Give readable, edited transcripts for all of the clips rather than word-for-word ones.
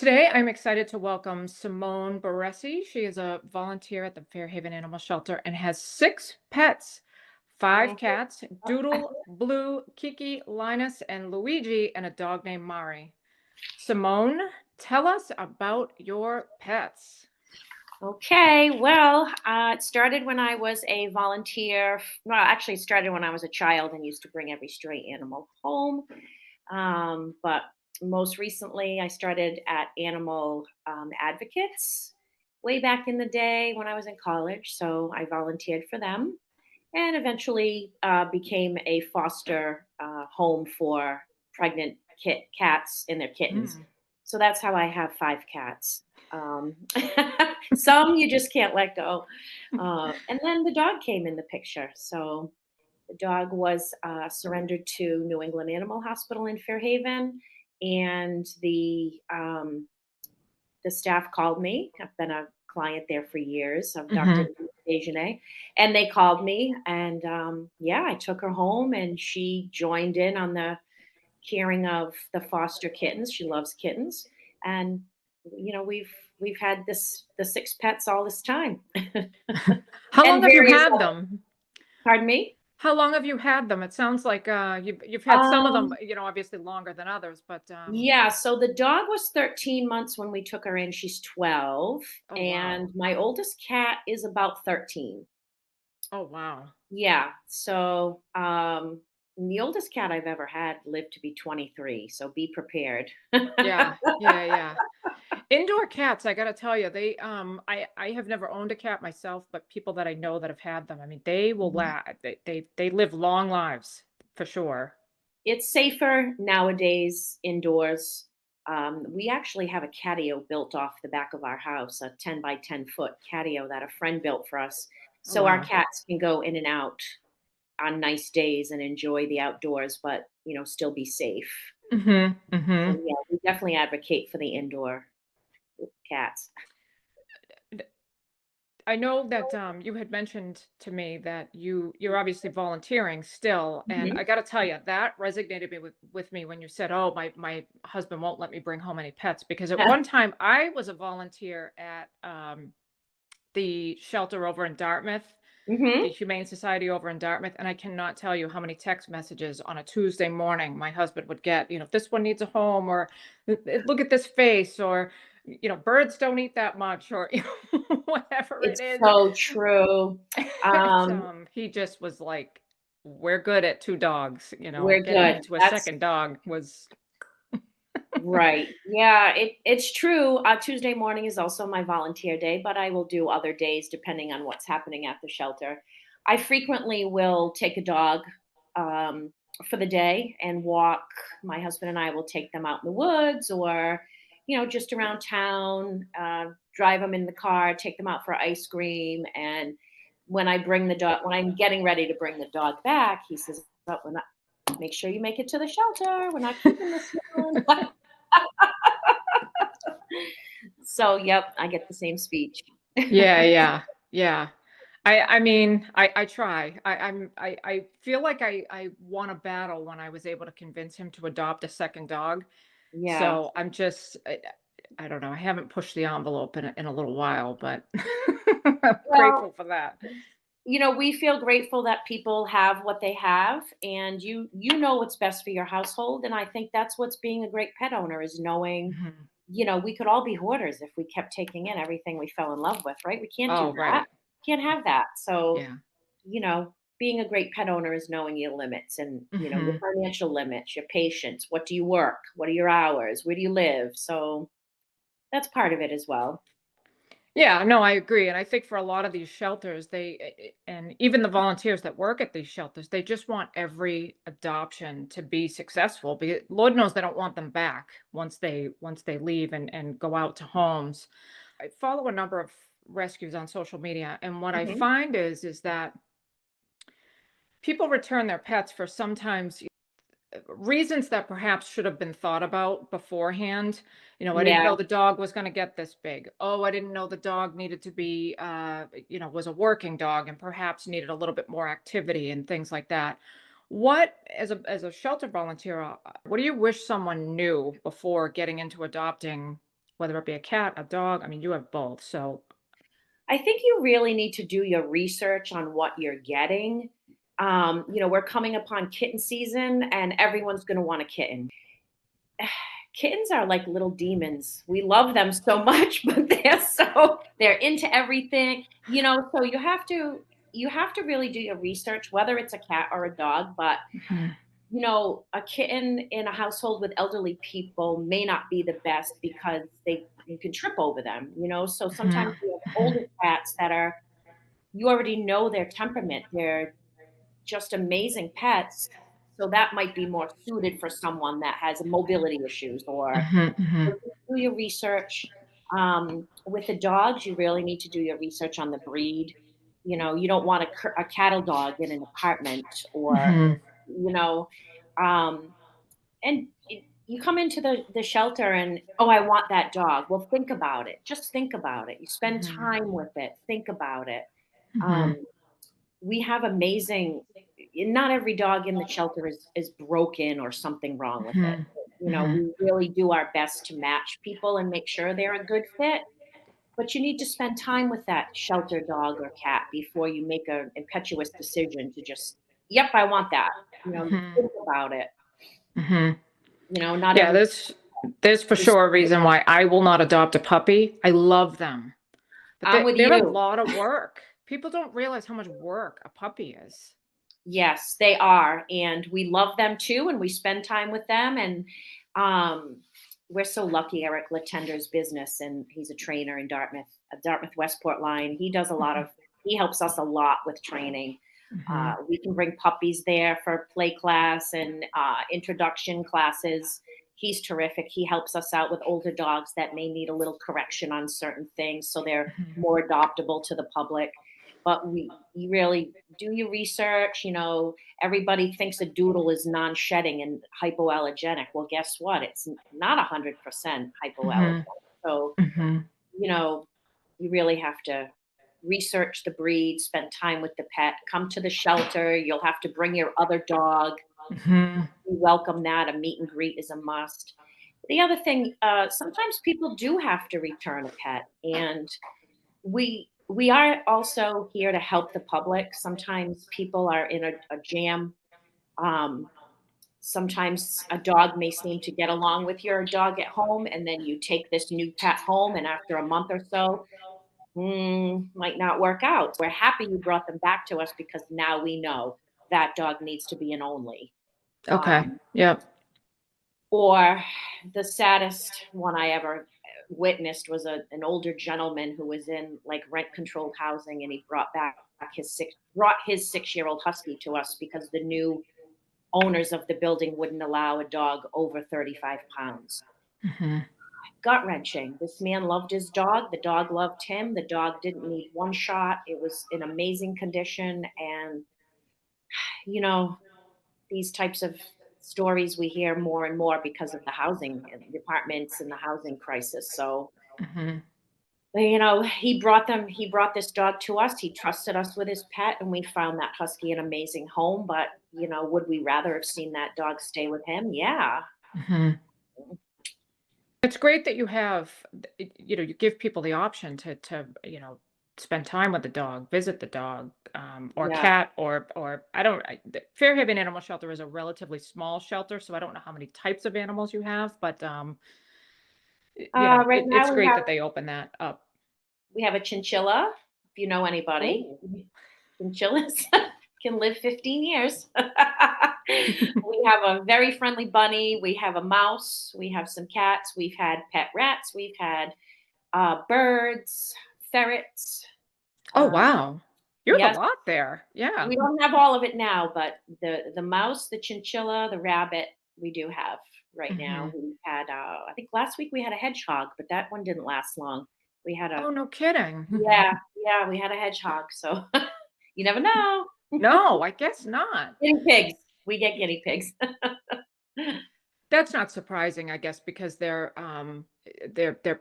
Today, I'm excited to welcome Simonne Baressi. She is a volunteer at the Fairhaven Animal Shelter and has six pets, five Mhm. cats, Doodle, Blue, Kiki, Linus, and Luigi, and a dog named Mari. Simone, tell us about your pets. Okay, well, it started when I was a volunteer. Well, actually, it started when I was a child and used to bring every stray animal home. But most recently, I started at Animal Advocates way back in the day when I was in college. So I volunteered for them and eventually became a foster home for pregnant cats and their kittens. Mm. So that's how I have five cats. Um, some you just can't let go. And then the dog came in the picture. So the dog was surrendered to New England Animal Hospital in Fairhaven, and the staff called me. I've been a client there for years of Dr. Hmm. Dejeuner, and they called me, and yeah, I took her home, and she joined in on the caring of the foster kittens. She loves kittens, and we've had the six pets all this time, How long and have you various had other. them? Pardon me. How long have you had them? It sounds like you've had some of them, Um, obviously longer than others, but yeah, so the dog was 13 months when we took her in. She's 12, oh wow, and my oldest cat is about 13. oh wow. Yeah. So, the oldest cat I've ever had lived to be 23. So be prepared. Yeah, yeah, yeah. Indoor cats, I gotta tell you, I have never owned a cat myself, but people that I know that have had them, I mean, they will Mhm. they live long lives for sure. It's safer nowadays indoors. We actually have a catio built off the back of our house, a 10 by 10-foot catio that a friend built for us. Oh So our wow. cats can go in and out on nice days and enjoy the outdoors, but still be safe. Mhm, So mhm. yeah, we definitely advocate for the indoor cats. I know that you had mentioned to me that you're obviously volunteering still, and Mhm. I got to tell you that resonated me with me when you said, "Oh, my husband won't let me bring home any pets," because at one time I was a volunteer at the shelter over in Dartmouth, the Mhm. Humane Society over in Dartmouth, and I cannot tell you how many text messages on a Tuesday morning my husband would get, "This one needs a home," or Look at this face," or, "Birds don't eat that much," or, whatever it It's is. so true. And, Um, he just was like, "We're good at 2 dogs," we're getting good. into a That's second dog was right. Yeah, it's true. Tuesday morning is also my volunteer day, but I will do other days depending on what's happening at the shelter. I frequently will take a dog um, for the day and walk. My husband and I will take them out in the woods or, just around town, drive them in the car, take them out for ice cream. And when I'm getting ready to bring the dog back, he says, "Oh, we're not, make sure you make it to the shelter. We're not keeping this one." So, yep, I get the same speech. Yeah, yeah, yeah. I mean, I try. I feel like I won a battle when I was able to convince him to adopt a second dog. Yeah. So I'm just I don't know. I haven't pushed the envelope in a little while, but I'm Well, grateful for that. we feel grateful that people have what they have, and you know what's best for your household, and I think that's what's being a great pet owner is knowing, Mhm. we could all be hoarders if we kept taking in everything we fell in love with, right? We can't do Oh, that. right. Can't have that. So, Yeah. being a great pet owner is knowing your limits and, your Mhm. financial limits, your patience. What do you work? What are your hours? Where do you live? So, that's part of it as well. Yeah, no, I agree, and I think for a lot of these shelters, and even the volunteers that work at these shelters, they just want every adoption to be successful, because Lord knows they don't want them back once they leave and go out to homes. I follow a number of rescues on social media, and what I Mhm. find is that people return their pets for sometimes reasons that perhaps should have been thought about beforehand. I didn't Yeah. know the dog was going to get this big. Oh, I didn't know the dog needed to be, was a working dog and perhaps needed a little bit more activity and things like that. What, as a shelter volunteer, what do you wish someone knew before getting into adopting whether it be a cat, a dog. I mean, you have both. So, I think you really need to do your research on what you're getting. We're coming upon kitten season and everyone's going to want a kitten. Kittens are like little demons. We love them so much, but they're into everything, so you have to really do your research whether it's a cat or a dog, but mhm, a kitten in a household with elderly people may not be the best because they you can trip over them, so sometimes mhm, you have mhm, older cats that are you already know their temperament. They're just amazing pets. So that might be more suited for someone that has mobility issues or mhm, mhm, do your research. With the dogs, you really need to do your research on the breed. You don't want a cattle dog in an apartment or, mhm, you know, um, and you come into the shelter and, oh, I want that dog. Well, think about it. Just think about it. You spend mhm, time with it. Think about it. mhm, Um, we have amazing not every dog in the shelter is broken or something wrong with it. mhm, mhm, We really do our best to match people and make sure they're a good fit, but you need to spend time with that shelter dog or cat before you make an impetuous decision to just, yep, I want that. mhm, Think about it. mhm. Not Yeah, every there's for is sure a reason why I will not adopt a puppy. I love them, but I'm with they're a you. lot of work. People don't realize how much work a puppy is. Yes, they are, and we love them too, and we spend time with them, and um, we're so lucky. Eric Latender's business, and he's a trainer in Dartmouth Westport line. Mhm, He helps us a lot with training. mhm, We can bring puppies there for play class and introduction classes. He's terrific. He helps us out with older dogs that may need a little correction on certain things, so they're mhm, more adoptable to the public. But you really do your research. Everybody thinks a doodle is non-shedding and hypoallergenic. Well, guess what? It's not 100% hypoallergenic. mhm, So, mhm, you know, you really have to research the breed, spend time with the pet, come to the shelter. You'll have to bring your other dog. mhm. We welcome that. A meet and greet is a must. The other thing, sometimes people do have to return a pet, and we are also here to help the public. Sometimes people are in a jam. Um, Sometimes a dog may seem to get along with your dog at home, and then you take this new pet home, and after a month or so, might not work out. We're happy you brought them back to us because now we know that dog needs to be an only. Okay. Um, Yep. or the saddest one I ever witnessed was an older gentleman who was in like rent controlled housing, and he brought his 6-year-old husky to us because the new owners of the building wouldn't allow a dog over 35 pounds. Mhm, Gut wrenching. This man loved his dog. The dog loved him. The dog didn't need one shot. It was in amazing condition. And, you know, these types of stories we hear more and more because of the housing and the apartments and the housing crisis. So, mhm. he brought this dog to us. He trusted us with his pet, and we found that husky an amazing home. But, would we rather have seen that dog stay with him? Yeah. Mhm. It's great that you have, you give people the option spend time with the dog, visit the dog, or Yeah. cat, or I don't. Fairhaven Animal Shelter is a relatively small shelter, so I don't know how many types of animals you have, but Right it's now great that they open that up. we have a chinchilla, if you know anybody. Oh. Chinchillas can live 15 years. We have a very friendly bunny. We have a mouse. We have some cats. We've had pet rats. We've had birds, ferrets. Oh Uh, wow, you have a yes, lot there. Yeah. we don't have all of it now, but the mouse, the chinchilla, the rabbit, we do have right now. Hmm. We had, I think last week we had a hedgehog, but that one didn't last long. We had a Oh no kidding. Yeah, yeah, we had a hedgehog, so you never know. No, I guess not. Guinea pigs. We get guinea pigs. That's not surprising, I guess, because they're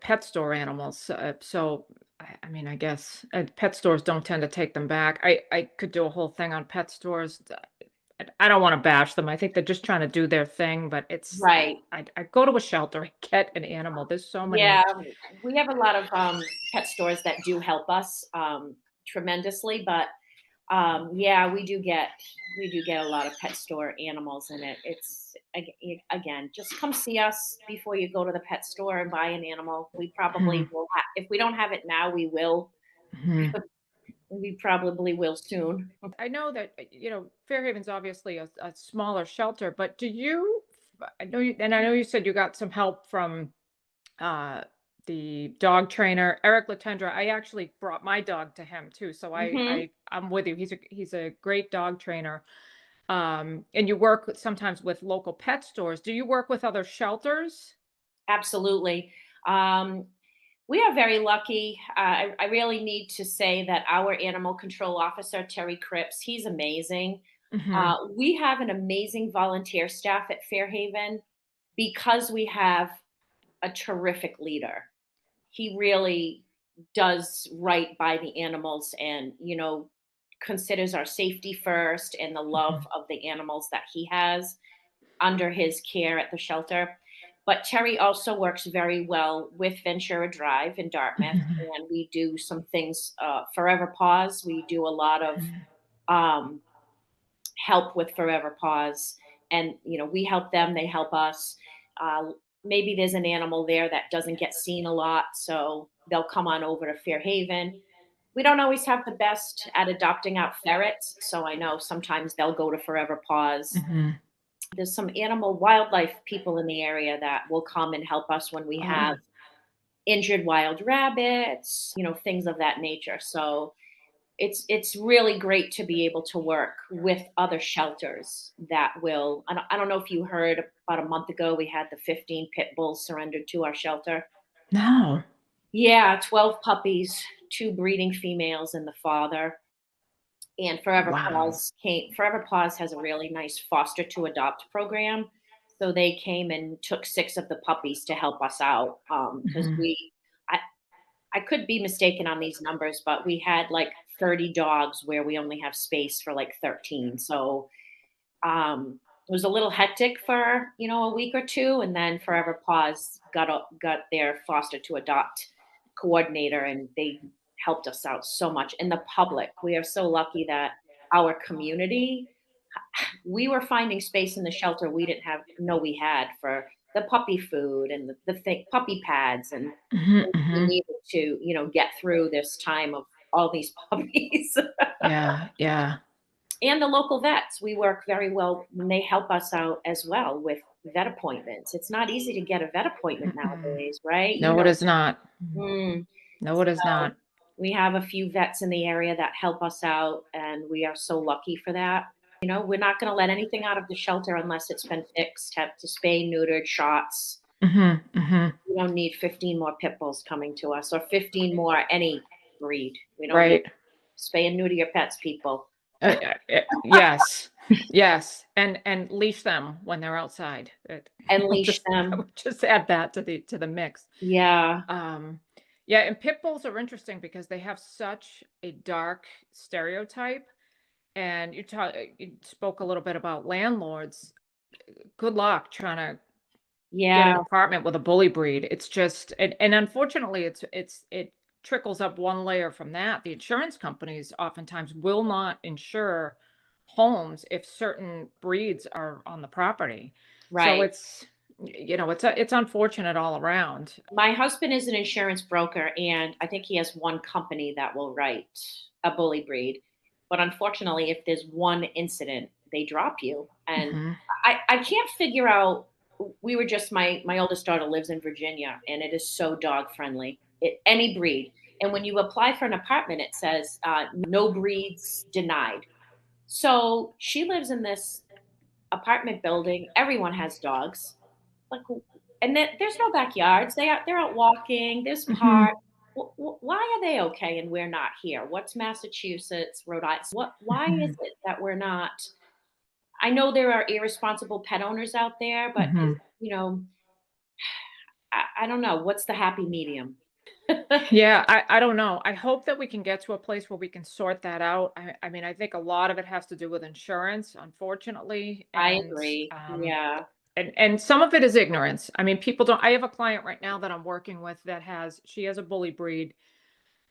pet store animals. So, I mean, I guess pet stores don't tend to take them back. I could do a whole thing on pet stores. I don't want to bash them. I think they're just trying to do their thing, but Right. I go to a shelter, I get an animal. There's so many. Yeah, we have a lot of pet stores that do help us tremendously, but yeah, we do get a lot of pet store animals, and again, just come see us before you go to the pet store and buy an animal. We probably Mhm, will if we don't have it now, we will. mhm. We probably will soon. I know that, Fairhaven's obviously a smaller shelter, but I know you said you got some help from uh, the dog trainer, Eric Latendra. I actually brought my dog to him too. So Hmm. I'm with you. He's a great dog trainer. And you work sometimes with local pet stores. Do you work with other shelters? Absolutely. Um, we are very lucky. I really need to say that our animal control officer, Terry Cripps, he's amazing. Hmm. We have an amazing volunteer staff at Fairhaven because we have a terrific leader. He really does right by the animals and, considers our safety first and the love Hmm. of the animals that he has under his care at the shelter. But Terry also works very well with Ventura Drive in Dartmouth, Hmm. and we do some things. Forever Paws, we do a lot of um, help with Forever Paws, and we help them, they help us. Uh, Maybe there's an animal there that doesn't get seen a lot, so they'll come on over to Fairhaven. We don't always have the best at adopting out ferrets, so I know sometimes they'll go to Forever Paws. Hmm. There's some animal wildlife people in the area that will come and help us when we have Oh, injured wild rabbits, things of that nature. So it's really great to be able to work with other shelters that will. I don't know if you heard, about a month ago we had the 15 pit bulls surrendered to our shelter. no. Yeah, 12 puppies, two breeding females and the father. And Wow. Forever Paws has a really nice foster to adopt program. So they came and took six of the puppies to help us out. Because Hmm. I, I could be mistaken on these numbers, but we had like 30 dogs where we only have space for like 13. So it was a little hectic for, a week or two. And then Forever Paws got their foster to adopt coordinator, and they helped us out so much. And the public, we are so lucky that our community, we were finding space in the shelter we didn't have know we had for the puppy food and the puppy pads and Hmm. things we Hmm. needed to, get through this time of all these puppies. Yeah, yeah. And the local vets, we work very well, and they help us out as well with vet appointments. It's not easy to get a vet appointment Mm-mm. nowadays, right? No, it is not. Mm. No, it is So not. we have a few vets in the area that help us out, and we are so lucky for that. We're not going to let anything out of the shelter unless it's been fixed, have to spay, neutered, shots. Hmm. Hmm. We don't need 15 more pit bulls coming to us or 15 more any breed. We don't need Right. spay and neuter your pets, people, Yes. Yes. And leash them when they're outside. and I'll leash I them. would just add that to the mix. Yeah. Um, yeah, and pit bulls are interesting because they have such a dark stereotype. And you spoke a little bit about landlords. Good luck trying to get an Yeah. apartment with a bully breed. It's just and unfortunately it trickles up one layer from that. The insurance companies oftentimes will not insure homes if certain breeds are on the property. So Right. it's unfortunate all around. My husband is an insurance broker, and I think he has one company that will write a bully breed. But unfortunately, if there's one incident, they drop you. And Mhm. I can't figure out. We were just my oldest daughter lives in Virginia, and it is so dog friendly. Any breed. And when you apply for an apartment, it says no breeds denied. So she lives in this apartment building. Everyone has dogs. Like, and then there's no backyards. They're out walking. There's Mhm. park. Why are they okay and we're not here? What's Massachusetts, Rhode Island? Why is Mhm. it that we're not? I know there are irresponsible pet owners out there, but Mhm. I don't know. What's the happy medium? Yeah, I don't know. I hope that we can get to a place where we can sort that out. I mean, I think a lot of it has to do with insurance, unfortunately, I agree. Yeah. and some of it is ignorance. I mean, people don't. I have a client right now that I'm working with that she has a bully breed.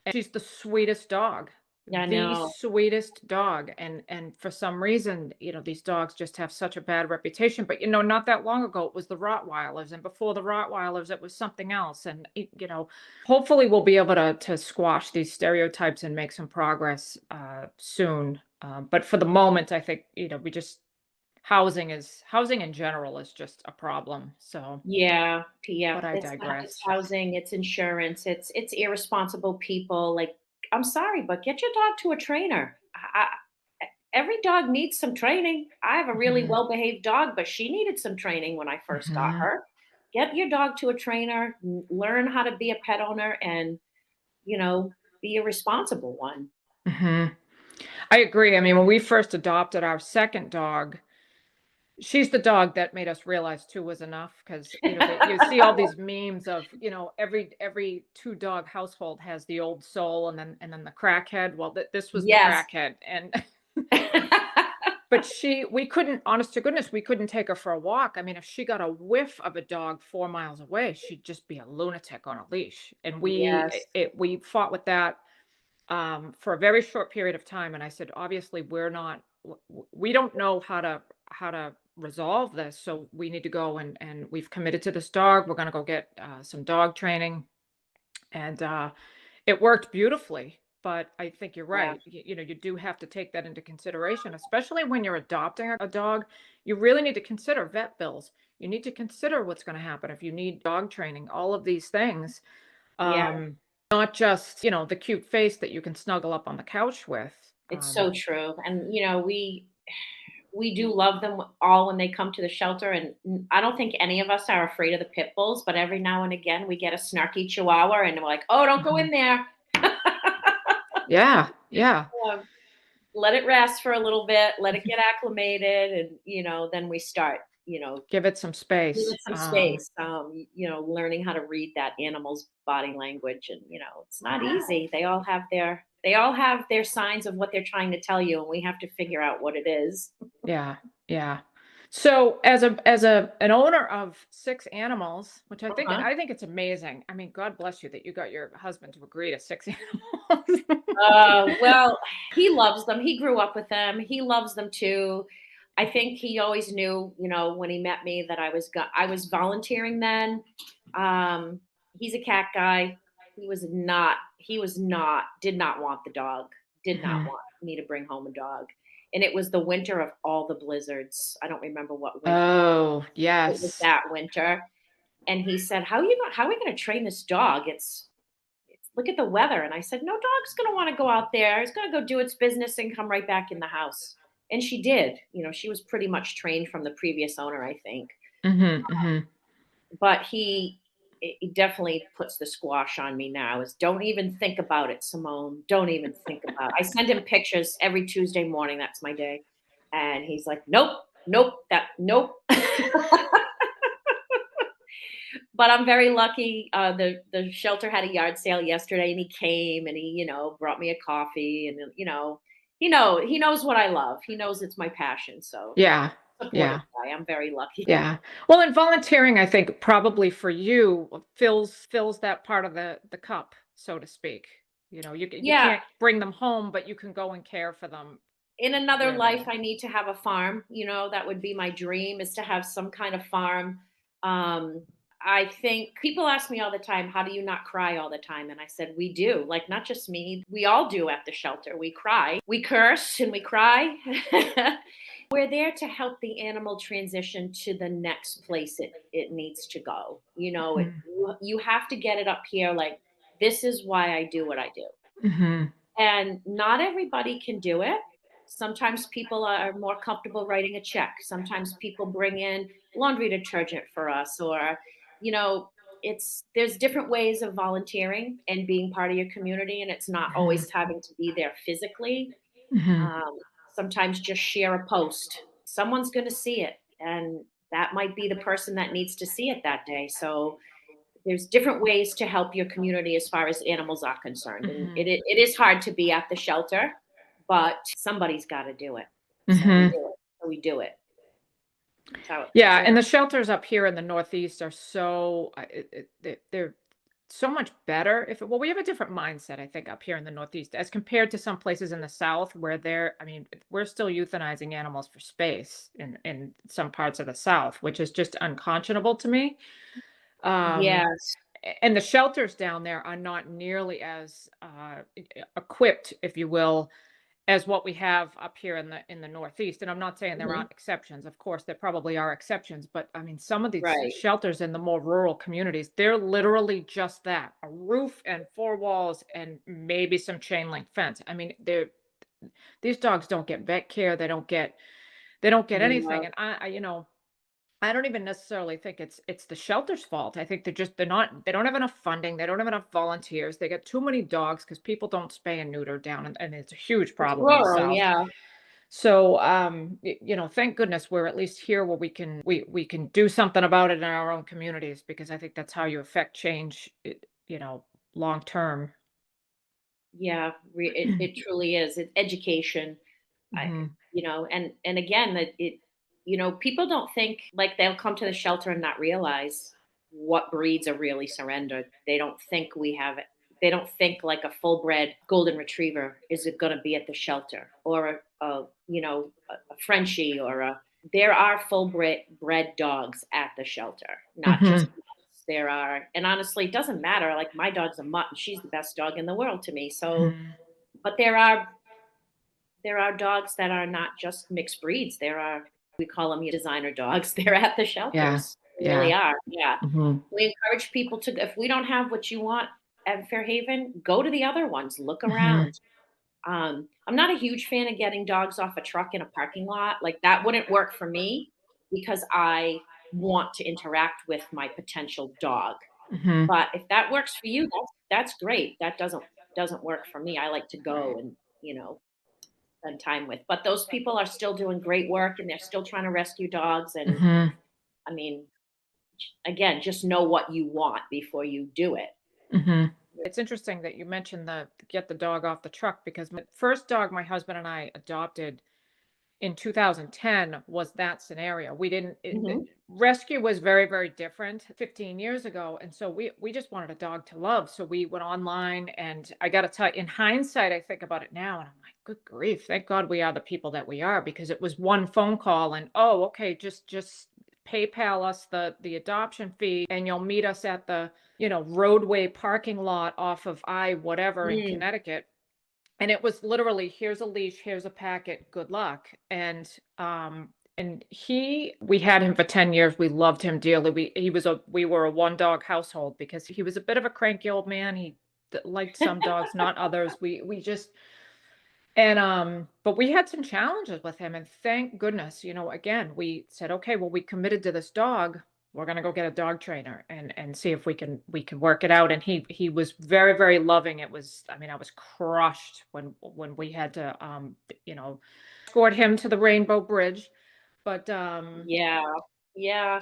And she's the sweetest dog, I the know. sweetest dog, and for some reason, these dogs just have such a bad reputation, but, not that long ago, it was the Rottweilers, and before the Rottweilers, it was something else, and, hopefully, we'll be able to squash these stereotypes and make some progress, soon, but for the moment, I think, we just housing in general is just a problem, so Yeah, yeah. but I It's not just digress. housing, it's insurance, it's irresponsible people. Like, I'm sorry, but get your dog to a trainer. Every dog needs some training. I have a really Mhm, well-behaved dog, but she needed some training when I first got mhm, her. Get your dog to a trainer, learn how to be a pet owner and, you know, be a responsible one. mhm. I agree. I mean, when we first adopted our second dog, she's the dog that made us realize 2 was enough because, you see all these memes of, every 2-dog household has the old soul and then the crackhead. Well, this was the Yes. crackhead, and but we couldn't, honest to goodness, we couldn't take her for a walk. I mean, if she got a whiff of a dog 4 miles away, she'd just be a lunatic on a leash, and Yes. we fought with that for a very short period of time. And I said, obviously, we don't know how to resolve this. So we need to go and we've committed to this dog. We're going to go get some dog training. And it worked beautifully. But I think you're Yeah. right. You do have to take that into consideration, especially when you're adopting a dog. You really need to consider vet bills. You need to consider what's going to happen if you need dog training, all of these things. Yeah. Um, Not just, the cute face that you can snuggle up on the couch with. It's so true. And we do love them all when they come to the shelter, and I don't think any of us are afraid of the pit bulls, but every now and again we get a snarky chihuahua and we're like, "Oh, don't go Mhm. in there." Yeah, yeah. Um, let it rest for a little bit, let it get acclimated, and then we start, Give it some give space. it some space. Learning how to read that animal's body language, and it's not easy. They all have their signs of what they're trying to tell you, and we have to figure out what it is. Yeah, yeah. So as an owner of 6 animals, which I think Uh-huh. I think it's amazing. I mean, God bless you that you got your husband to agree to 6 animals. Well, he loves them. He grew up with them. He loves them too. I think he always knew, when he met me that I was volunteering then. Um, he's a cat guy. Did not want the dog. Did not Mhm. want me to bring home a dog. And it was the winter of all the blizzards. I don't remember what winter Oh, it was, yes. that winter. And he said, how are we going to train this dog? Look at the weather. And I said, no dog's going to want to go out there. It's going to go do its business and come right back in the house. And she did. She was pretty much trained from the previous owner, I think. Mhm, mhm. But he definitely puts the squash on me now. Is don't even think about it, Simone. Don't even think about it. I send him pictures every Tuesday morning. That's my day. And he's like, nope, nope, nope. But I'm very lucky. The shelter had a yard sale yesterday, and he came and he, brought me a coffee, and he knows what I love. He knows it's my passion. So Yeah, supportive yeah. guy. I'm very lucky. Yeah. Well, and volunteering, I think probably for you fills that part of the cup, so to speak. You Yeah. can't bring them home, but you can go and care for them In another where they life, are. I need to have a farm. That would be my dream, is to have some kind of farm. Um, I think people ask me all the time, how do you not cry all the time? And I said, we do. Like, not just me, we all do at the shelter. We cry, we curse, and we cry. We're there to help the animal transition to the next place it needs to go. Mhm. You have to get it up here. Like, this is why I do what I do. Mhm. And not everybody can do it. Sometimes people are more comfortable writing a check. Sometimes people bring in laundry detergent for us, or, you know, there's different ways of volunteering and being part of your community. And it's not Mhm. always having to be there physically. Mhm. Um, Sometimes just share a post. Someone's going to see it. And that might be the person that needs to see it that day. So there's different ways to help your community as far as animals are concerned, and Mhm. it is hard to be at the shelter, but somebody's got to do it. So we Mhm. do it. So we do it. So Yeah, we're and the shelters up here in the Northeast are so they're so much better. If well, we have a different mindset, I think, up here in the Northeast as compared to some places in the South where I mean, we're still euthanizing animals for space in some parts of the South, which is just unconscionable to me. Um, yes, and the shelters down there are not nearly as equipped, if you will, as what we have up here in the Northeast, and I'm not saying there mhm, aren't exceptions. Of course, there probably are exceptions, but I mean, some of these right. shelters in the more rural communities, they're literally just that, a roof and 4 walls and maybe some chain link fence. I mean, these dogs don't get vet care, they don't get Yeah, anything, and I don't even necessarily think it's the shelter's fault. I think they don't have enough funding, they don't have enough volunteers, they got too many dogs because people don't spay and neuter down, and it's a huge it's problem in the rural. South. Yeah, So, thank goodness we're at least here where we can do something about it in our own communities because I think that's how you affect change, long term. yeah. It truly is. It's education. I, Mhm. and again that people don't think like they'll come to the shelter and not realize what breeds are really surrendered. They don't think we have it. They don't think like a full bred golden retriever is it going to be at the shelter or a Frenchie or a. There are full bred dogs at the shelter, not just Mhm. mutts. There are, and honestly, it doesn't matter. Like my dog's a mutt, and she's the best dog in the world to me. So, Mhm. but there are dogs that are not just mixed breeds. There are, we call them designer dogs. They're at the Yeah. shelters. They really Yeah. are. Yeah. Mhm. We encourage people to, if we don't have what you want at Fairhaven, go to the other ones, look Mhm. around. I'm not a huge fan of getting dogs off a truck in a parking lot. Like that wouldn't work for me because I want to interact with my potential dog. Mhm. But if that works for you, that's great. That doesn't work for me. I like to go Right. and, spend time with. But those people are still doing great work and they're still trying to rescue dogs. And Mhm. I mean, again, just know what you want before you do it. Mhm. It's interesting that you mentioned the get the dog off the truck because my first dog my husband and I adopted in 2010 was that scenario. We didn't Hmm. rescue was very, very different 15 years ago, and so we just wanted a dog to love, so we went online, and I gotta tell you, in hindsight, I think about it now, and I'm like, "Good grief, thank God we are the people that we are," because it was one phone call and, "Oh, okay, just PayPal us the adoption fee, and you'll meet us at the, roadway parking lot off of I whatever in Mm, Connecticut." And it was literally, "Here's a leash, here's a packet, good luck." And we had him for 10 years. We loved him dearly. We were a one dog household because he was a bit of a cranky old man. He liked some dogs, not others. We just but we had some challenges with him, and thank goodness, again, we said, okay, well, we committed to this dog. We're gonna go get a dog trainer and see if we can work it out. And he was very, very loving. I mean, I was crushed when we had to escort him to the Rainbow Bridge. But yeah. Yeah.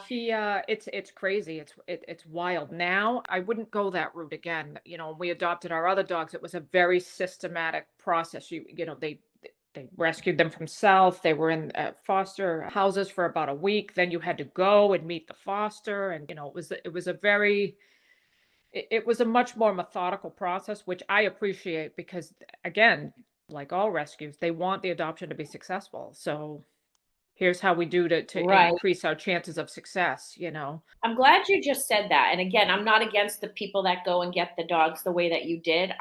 it's crazy. It's wild. Now, I wouldn't go that route again. We adopted our other dogs. It was a very systematic process. They rescued them from South. They were in foster houses for about a week. Then you had to go and meet the foster, and it was a much more methodical process, which I appreciate because again, like all rescues, they want the adoption to be successful. So here's how we do to Right. increase our chances of success. I'm glad you just said that. And again, I'm not against the people that go and get the dogs the way that you did.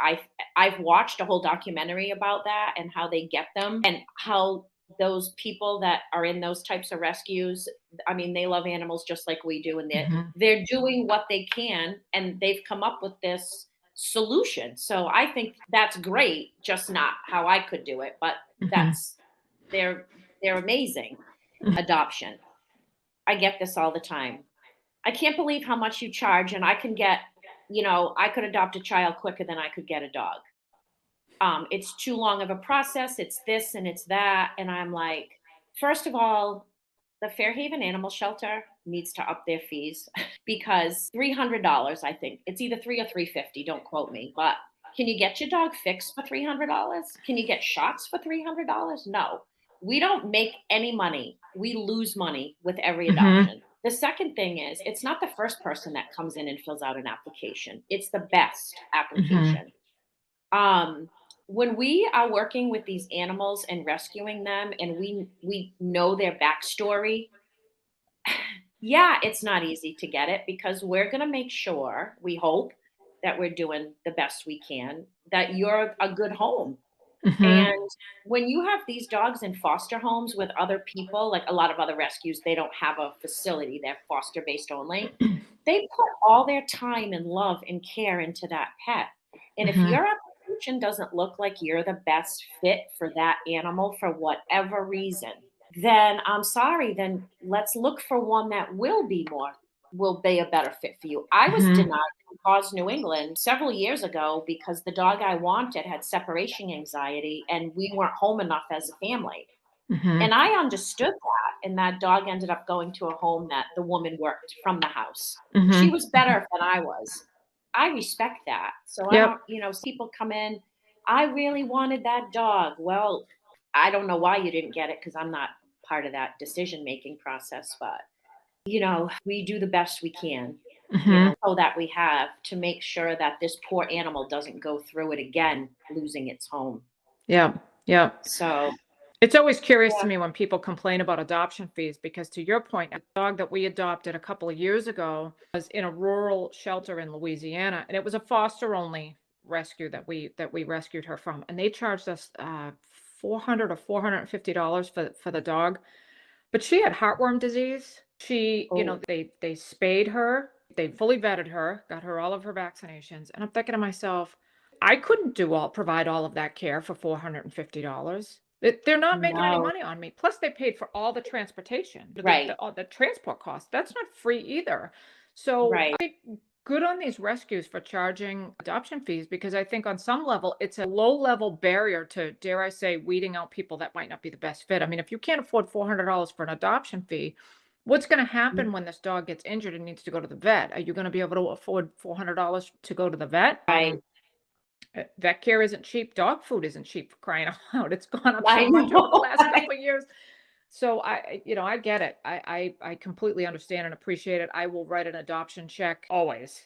I've watched a whole documentary about that and how they get them and how those people that are in those types of rescues, I mean, they love animals just like we do and Mhm, they're doing what they can and they've come up with this solution. So I think that's great, just not how I could do it, but mhm, that's they're they're amazing. mhm, Adoption. I get this all the time. I can't believe how much you charge, and I could adopt a child quicker than I could get a dog. It's too long of a process. It's this and it's that. And I'm like, first of all, the Fairhaven Animal Shelter, needs to up their fees because $300, I think it's either 3 or 350. Don't quote me, but can you get your dog fixed for $300? Can you get shots for $300? No, we don't make any money. We lose money with every Mhm. adoption. The second thing is, it's not the first person that comes in and fills out an application. It's the best Mhm. application. Um, when we are working with these animals and rescuing them, and we know their backstory, yeah, it's not easy to get it because we're going to make sure, we hope that we're doing the best we can, that you're a good home. Mhm. And when you have these dogs in foster homes with other people, like a lot of other rescues, they don't have a facility, they're foster based only. They put all their time and love and care into that pet. And if Mhm. your application doesn't look like you're the best fit for that animal for whatever reason, then I'm sorry, then let's look for one that will be a better fit for you. I was Mhm. denied from Paws New England several years ago because the dog I wanted had separation anxiety and we weren't home enough as a family. Mhm. And I understood that. And that dog ended up going to a home that the woman worked from the house. She Mhm. was better than I was. I respect that. So I Yep. don't, people come in, I really wanted that dog. Well, I don't know why you didn't get it because I'm not part of that decision making process, but we do the best we can, Mhm. so that we have to make sure that this poor animal doesn't go through it again, losing its home. Yep. Yep. So, It's always curious to yeah. me when people complain about adoption fees because to your point, a dog that we adopted a couple of years ago was in a rural shelter in Louisiana, and it was a foster only rescue that we rescued her from, and they charged us 400 or $450 for the dog. But she had heartworm disease. She, Oh, they spayed her, they fully vetted her, got her all of her vaccinations, and I'm thinking to myself, I couldn't provide all of that care for $450. They're not making any no. money on me. Plus, they paid for all the transportation, Right, all the transport costs. That's not free either. So right. I think good on these rescues for charging adoption fees because I think on some level it's a low level barrier to, dare I say, weeding out people that might not be the best fit. I mean, if you can't afford $400 for an adoption fee, what's going to happen when this dog gets injured and needs to go to the vet? Are you going to be able to afford $400 to go to the vet? Right. Vet care isn't cheap. Dog food isn't cheap for crying out loud. It's gone up so I much over the know. last couple of years. So I get it. I completely understand and appreciate it. I will write an adoption check always,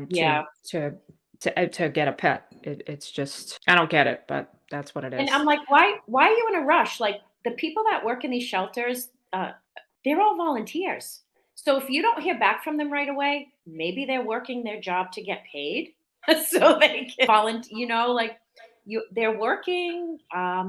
Yeah. to get a pet. It's just I don't get it, but that's what it And I'm is. like, why are you in a rush? Like the people that work in these shelters, they're all volunteers. So if you don't hear back from them right away, maybe they're working their job to get paid so they can volunteer, like they're working,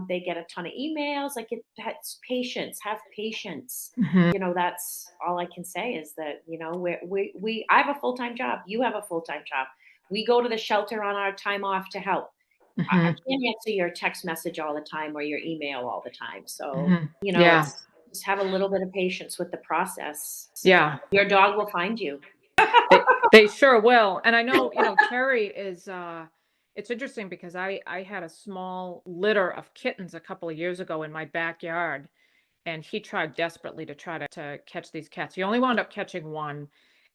they get a ton of emails, like that's patience, have patience. Mhm, That's all I can say is that, I have a full-time job, you have a full-time job. We go to the shelter on our time off to help. I mhm, can't answer your text message all the time or your email all the time. So, mhm. Yeah, it's just have a little bit of patience with the process. yeah. Your dog will find you. They sure will, and I know, Terry is, it's interesting because I had a small litter of kittens a couple of years ago in my backyard, and he tried desperately to try to catch these cats. He only wound up catching one,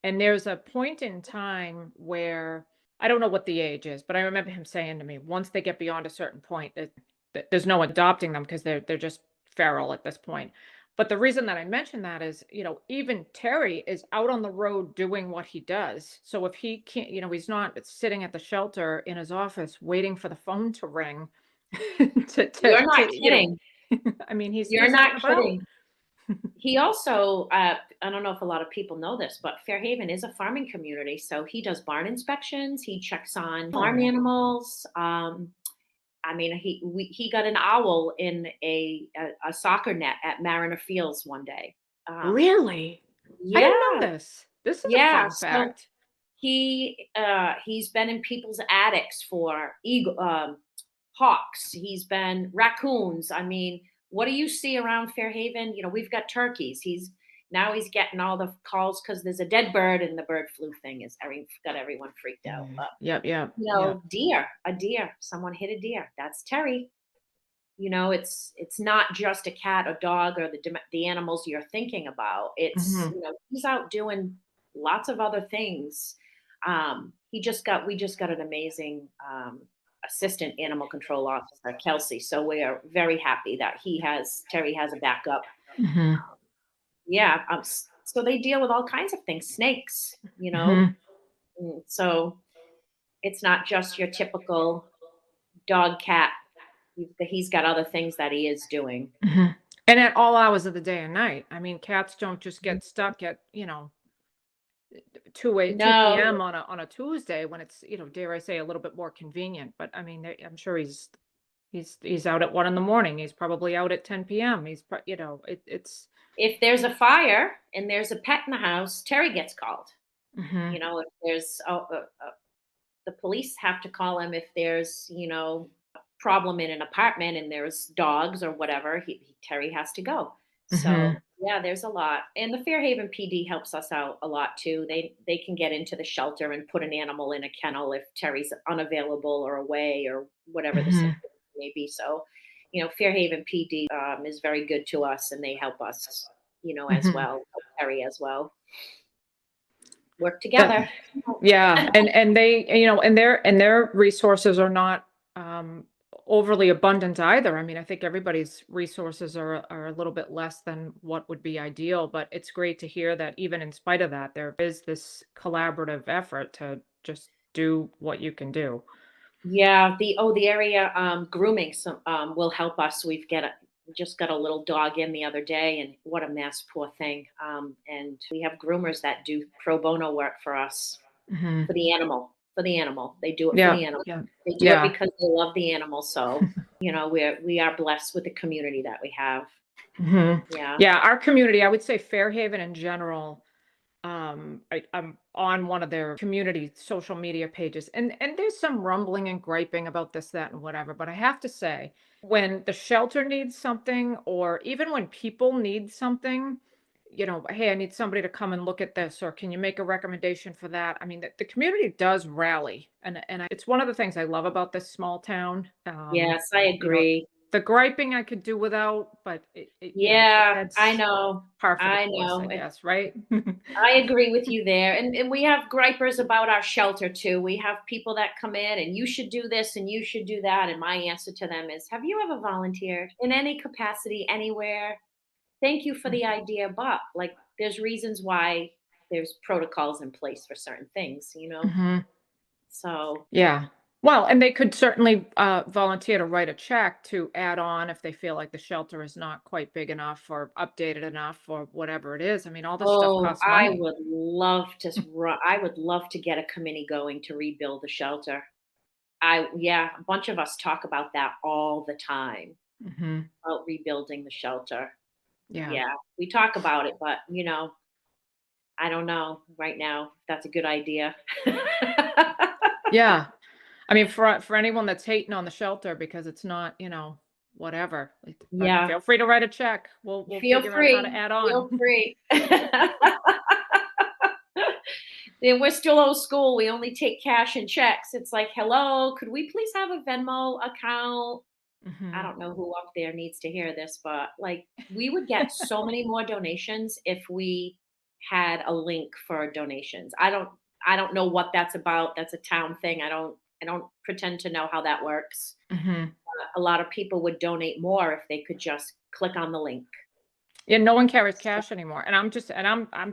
and there's a point in time where I don't know what the age is, but I remember him saying to me, once they get beyond a certain point, that there's no adopting them because they're just feral at this point. But the reason that I mention that is, even Terry is out on the road doing what he does. So if he can't, he's not sitting at the shelter in his office waiting for the phone to ring You're not to kidding. I mean, You're he's out not and about. kidding. He also, I don't know if a lot of people know this, but Fairhaven is a farming community. So he does barn inspections. He checks on farm Oh, animals. I mean, he got an owl in a soccer net at Mariner Fields one day. Um, really? I didn't know yeah, this. This is a yeah. fun So fact. he's been in people's attics for eagle hawks. He's been raccoons. I mean, what do you see around Fairhaven? We've got turkeys. He's getting all the calls because there's a dead bird, and the bird flu thing is got everyone freaked out. But Yep, yep, yep. a deer. Someone hit a deer. That's Terry. It's not just a cat, a dog, or the animals you're thinking about. It's, Mhm. he's out doing lots of other things. We just got an amazing assistant animal control officer, Kelsey. So we are very happy that Terry has a backup. Mhm. Yeah. So they deal with all kinds of things, snakes, Mhm. So it's not just your typical dog, cat. He's got other things that he is doing. Mhm. And at all hours of the day and night. I mean, cats don't just get stuck at, 2 No, PM on a Tuesday when it's, dare I say, a little bit more convenient, but I mean, I'm sure he's out at 1 in the morning. He's probably out at 10 PM. It's if there's a fire and there's a pet in the house, Terry gets called. Mhm. If there's the police have to call him if there's problem in an apartment and there's dogs or whatever. Terry has to go. So Mhm. yeah, there's a lot, and the Fairhaven PD helps us out a lot too. They can get into the shelter and put an animal in a kennel if Terry's unavailable or away or whatever the Mhm. situation may be. So, Fairhaven PD is very good to us, and they help us, as Mhm. well, help Terry as well. Work That together. Yeah, and they, and their resources are not overly abundant either. I mean, I think everybody's resources are a little bit less than what would be ideal, but it's great to hear that even in spite of that, there is this collaborative effort to just do what you can do. Yeah, the area grooming will help us. We just got a little dog in the other day, and what a mess, poor thing. And we have groomers that do pro bono work for us Hmm. for the animal. For the animal, they do it for Yeah, the animal. yeah, They do it yeah. because they love the animal. So we are blessed with the community that we have. Hmm. Yeah. Yeah, our community, I would say Fairhaven in general. I'm on one of their community social media pages, and there's some rumbling and griping about this, that, and whatever. But I have to say, when the shelter needs something, or even when people need something, hey, I need somebody to come and look at this, or can you make a recommendation for that? I mean, the community does rally, and it's one of the things I love about this small town. Yes, I You know, agree. the griping I could do without, but Yeah, I that's know. par for the I course, I know. guess, right? I agree with you there. And we have gripers about our shelter too. We have people that come in and you should do this and you should do that. And my answer to them is, have you ever volunteered in any capacity anywhere? Thank you for the idea, but like there's reasons why there's protocols in place for certain things. Mhm. So Yeah. Well, and they could certainly, volunteer to write a check to add on if they feel like the shelter is not quite big enough or updated enough or whatever it is. I mean, all this stuff oh, costs money. I would love to get a committee going to rebuild the shelter. Yeah, a bunch of us talk about that all the time, Mhm. about rebuilding the shelter. Yeah. Yeah, we talk about it, but I don't know right now if that's a good idea. Yeah. I mean, for anyone that's hating on the shelter because it's not, whatever, but Yeah, feel free to write a check. We'll feel figure out how to free, add feel on. free. And we're still old school. We only take cash and checks. It's like, hello, could we please have a Venmo account? I Mhm. don't know who up there needs to hear this, but like we would get so many more donations if we had a link for donations. I don't know what that's about. That's a town thing. I don't pretend to know how that works. Mhm. A lot of people would donate more if they could just click on the link. Yeah, no one carries cash anymore, and I'm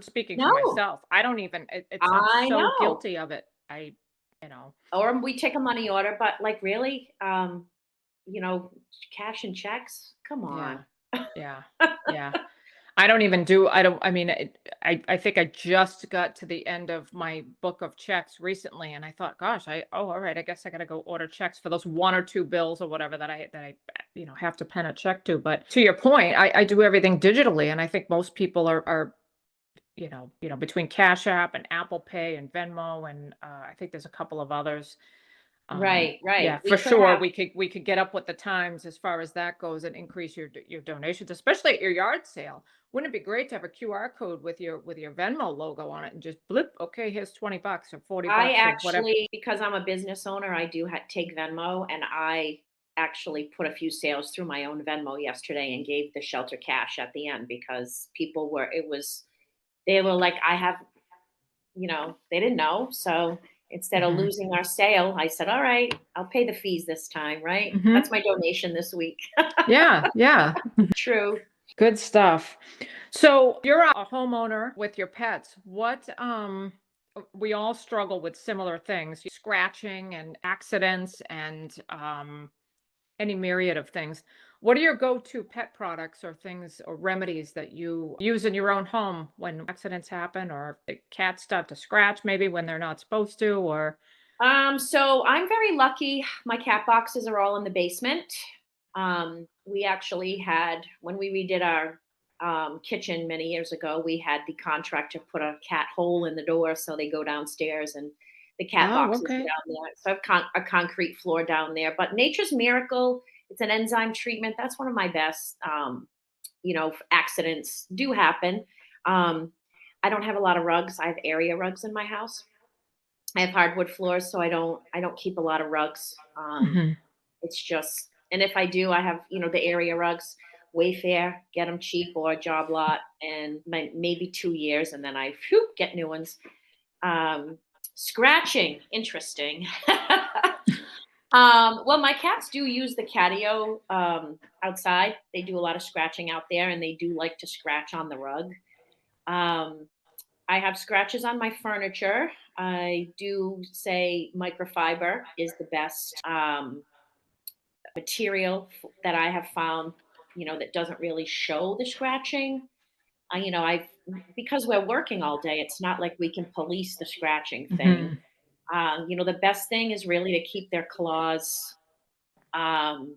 speaking for No, myself. I don't even I'm I so know. guilty of it. You know, Or we take a money order, but like really, you know, cash and checks. Come yeah, on. yeah, yeah. I don't I mean, I think I just got to the end of my book of checks recently, and I thought, "Gosh, all right, I guess I gotta go order checks for those 1 or 2 bills or whatever that I have to pen a check to." But to your point, I do everything digitally, and I think most people are between Cash App and Apple Pay and Venmo, and I think there's a couple of others. Right, Yeah, right. for We could sure, have. we could get up with the times as far as that goes and increase your donations, especially at your yard sale. Wouldn't it be great to have a QR code with your Venmo logo on it and just blip, okay, here's 20 bucks or 40 I bucks or whatever. actually, because I'm a business owner, I do take Venmo, and I actually put a few sales through my own Venmo yesterday and gave the shelter cash at the end because people were, it was, they were like, I have, they didn't know. So instead of Mhm. losing our sale, I said, all right, I'll pay the fees this time, right? That's Mhm. my donation this week. Yeah, yeah. True. Good stuff. So you're a homeowner with your pets. We all struggle with similar things, scratching and accidents and any myriad of things. What are your go-to pet products or things or remedies that you use in your own home when accidents happen or if the cats start to scratch maybe when they're not supposed to or So I'm very lucky. My cat boxes are all in the basement. We actually had, when we redid our kitchen many years ago, we had the contractor put a cat hole in the door so they go downstairs and the cat oh, boxes are okay. down there. So I have a concrete floor down there. But Nature's Miracle, it's an enzyme treatment. That's one of my best. Accidents do happen. Um, I don't have a lot of rugs. I have area rugs in my house. I have hardwood floors, so I don't keep a lot of rugs. Mhm. It's just, and if I do, I have the area rugs. Wayfair, get them cheap or job lot, and maybe 2 years, and then I get new ones. Um, Scratching, interesting. Well, my cats do use the catio outside. They do a lot of scratching out there, and they do like to scratch on the rug. Um, I have scratches on my furniture. I do say microfiber is the best material that I have found, that doesn't really show the scratching. I've because we're working all day, it's not like we can police the scratching thing. Mhm. The best thing is really to keep their claws um,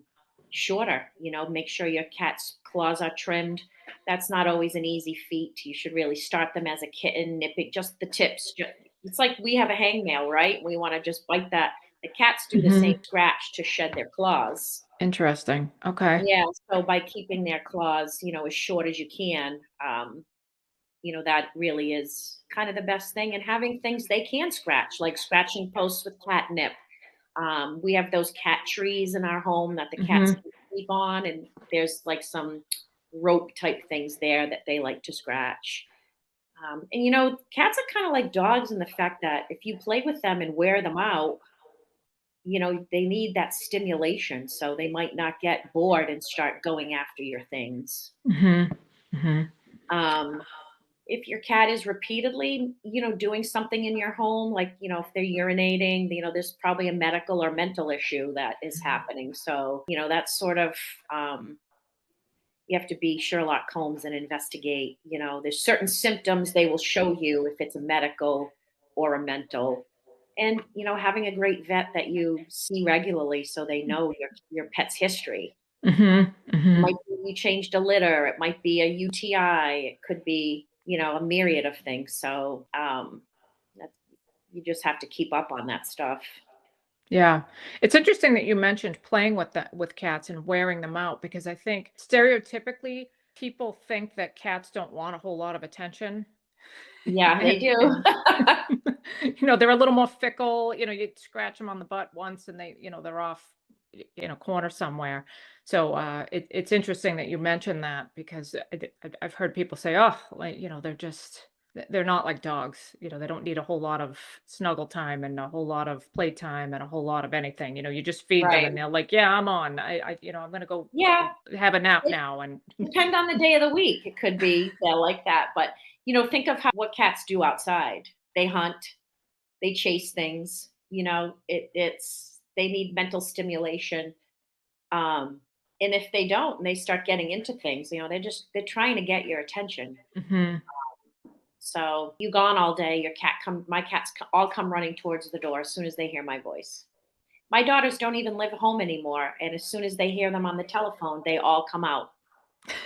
shorter. Make sure your cat's claws are trimmed. That's not always an easy feat. You should really start them as a kitten, nipping just the tips. It's like we have a hangnail, right? We want to just bite that. The cats do the same Mhm. scratch to shed their claws. Interesting. Okay. Yeah, so by keeping their claws, as short as you can, that really is kind of the best thing. And having things they can scratch, like scratching posts with catnip. We have those cat trees in our home that the cats Mhm. can sleep on, and there's like some rope type things there that they like to scratch. And cats are kind of like dogs in the fact that if you play with them and wear them out, they need that stimulation. So they might not get bored and start going after your things. Mhm. Mhm. Um, if your cat is repeatedly, doing something in your home, like, if they're urinating, there's probably a medical or mental issue that is happening. So, that's sort of, um, you have to be Sherlock Holmes and investigate. There's certain symptoms they will show you if it's a medical or a mental. And, having a great vet that you see regularly so they know your pet's history. Mhm. It Mhm. might be you changed a litter. It might be a UTI. It could be, a myriad of things. So that's, you just have to keep up on that stuff. Yeah. It's interesting that you mentioned playing with cats and wearing them out because I think stereotypically people think that cats don't want a whole lot of attention Yeah, they do. and they're a little more fickle, you scratch them on the butt once and they're off in a corner somewhere. So it's interesting that you mentioned that because I've heard people say, oh, like, they're not like dogs. They don't need a whole lot of snuggle time and a whole lot of playtime and a whole lot of anything. You just feed them Right. and they're like, yeah, I'm on. I'm gonna go Yeah. have a nap It now. And depend on the day of the week. It could be they're like that. But, think of what cats do outside. They hunt, they chase things, it's they need mental stimulation. Um, and if they don't and they start getting into things, they're trying to get your attention. Mhm. So you gone all day, my cats all come running towards the door as soon as they hear my voice. My daughters don't even live home anymore. And as soon as they hear them on the telephone, they all come out.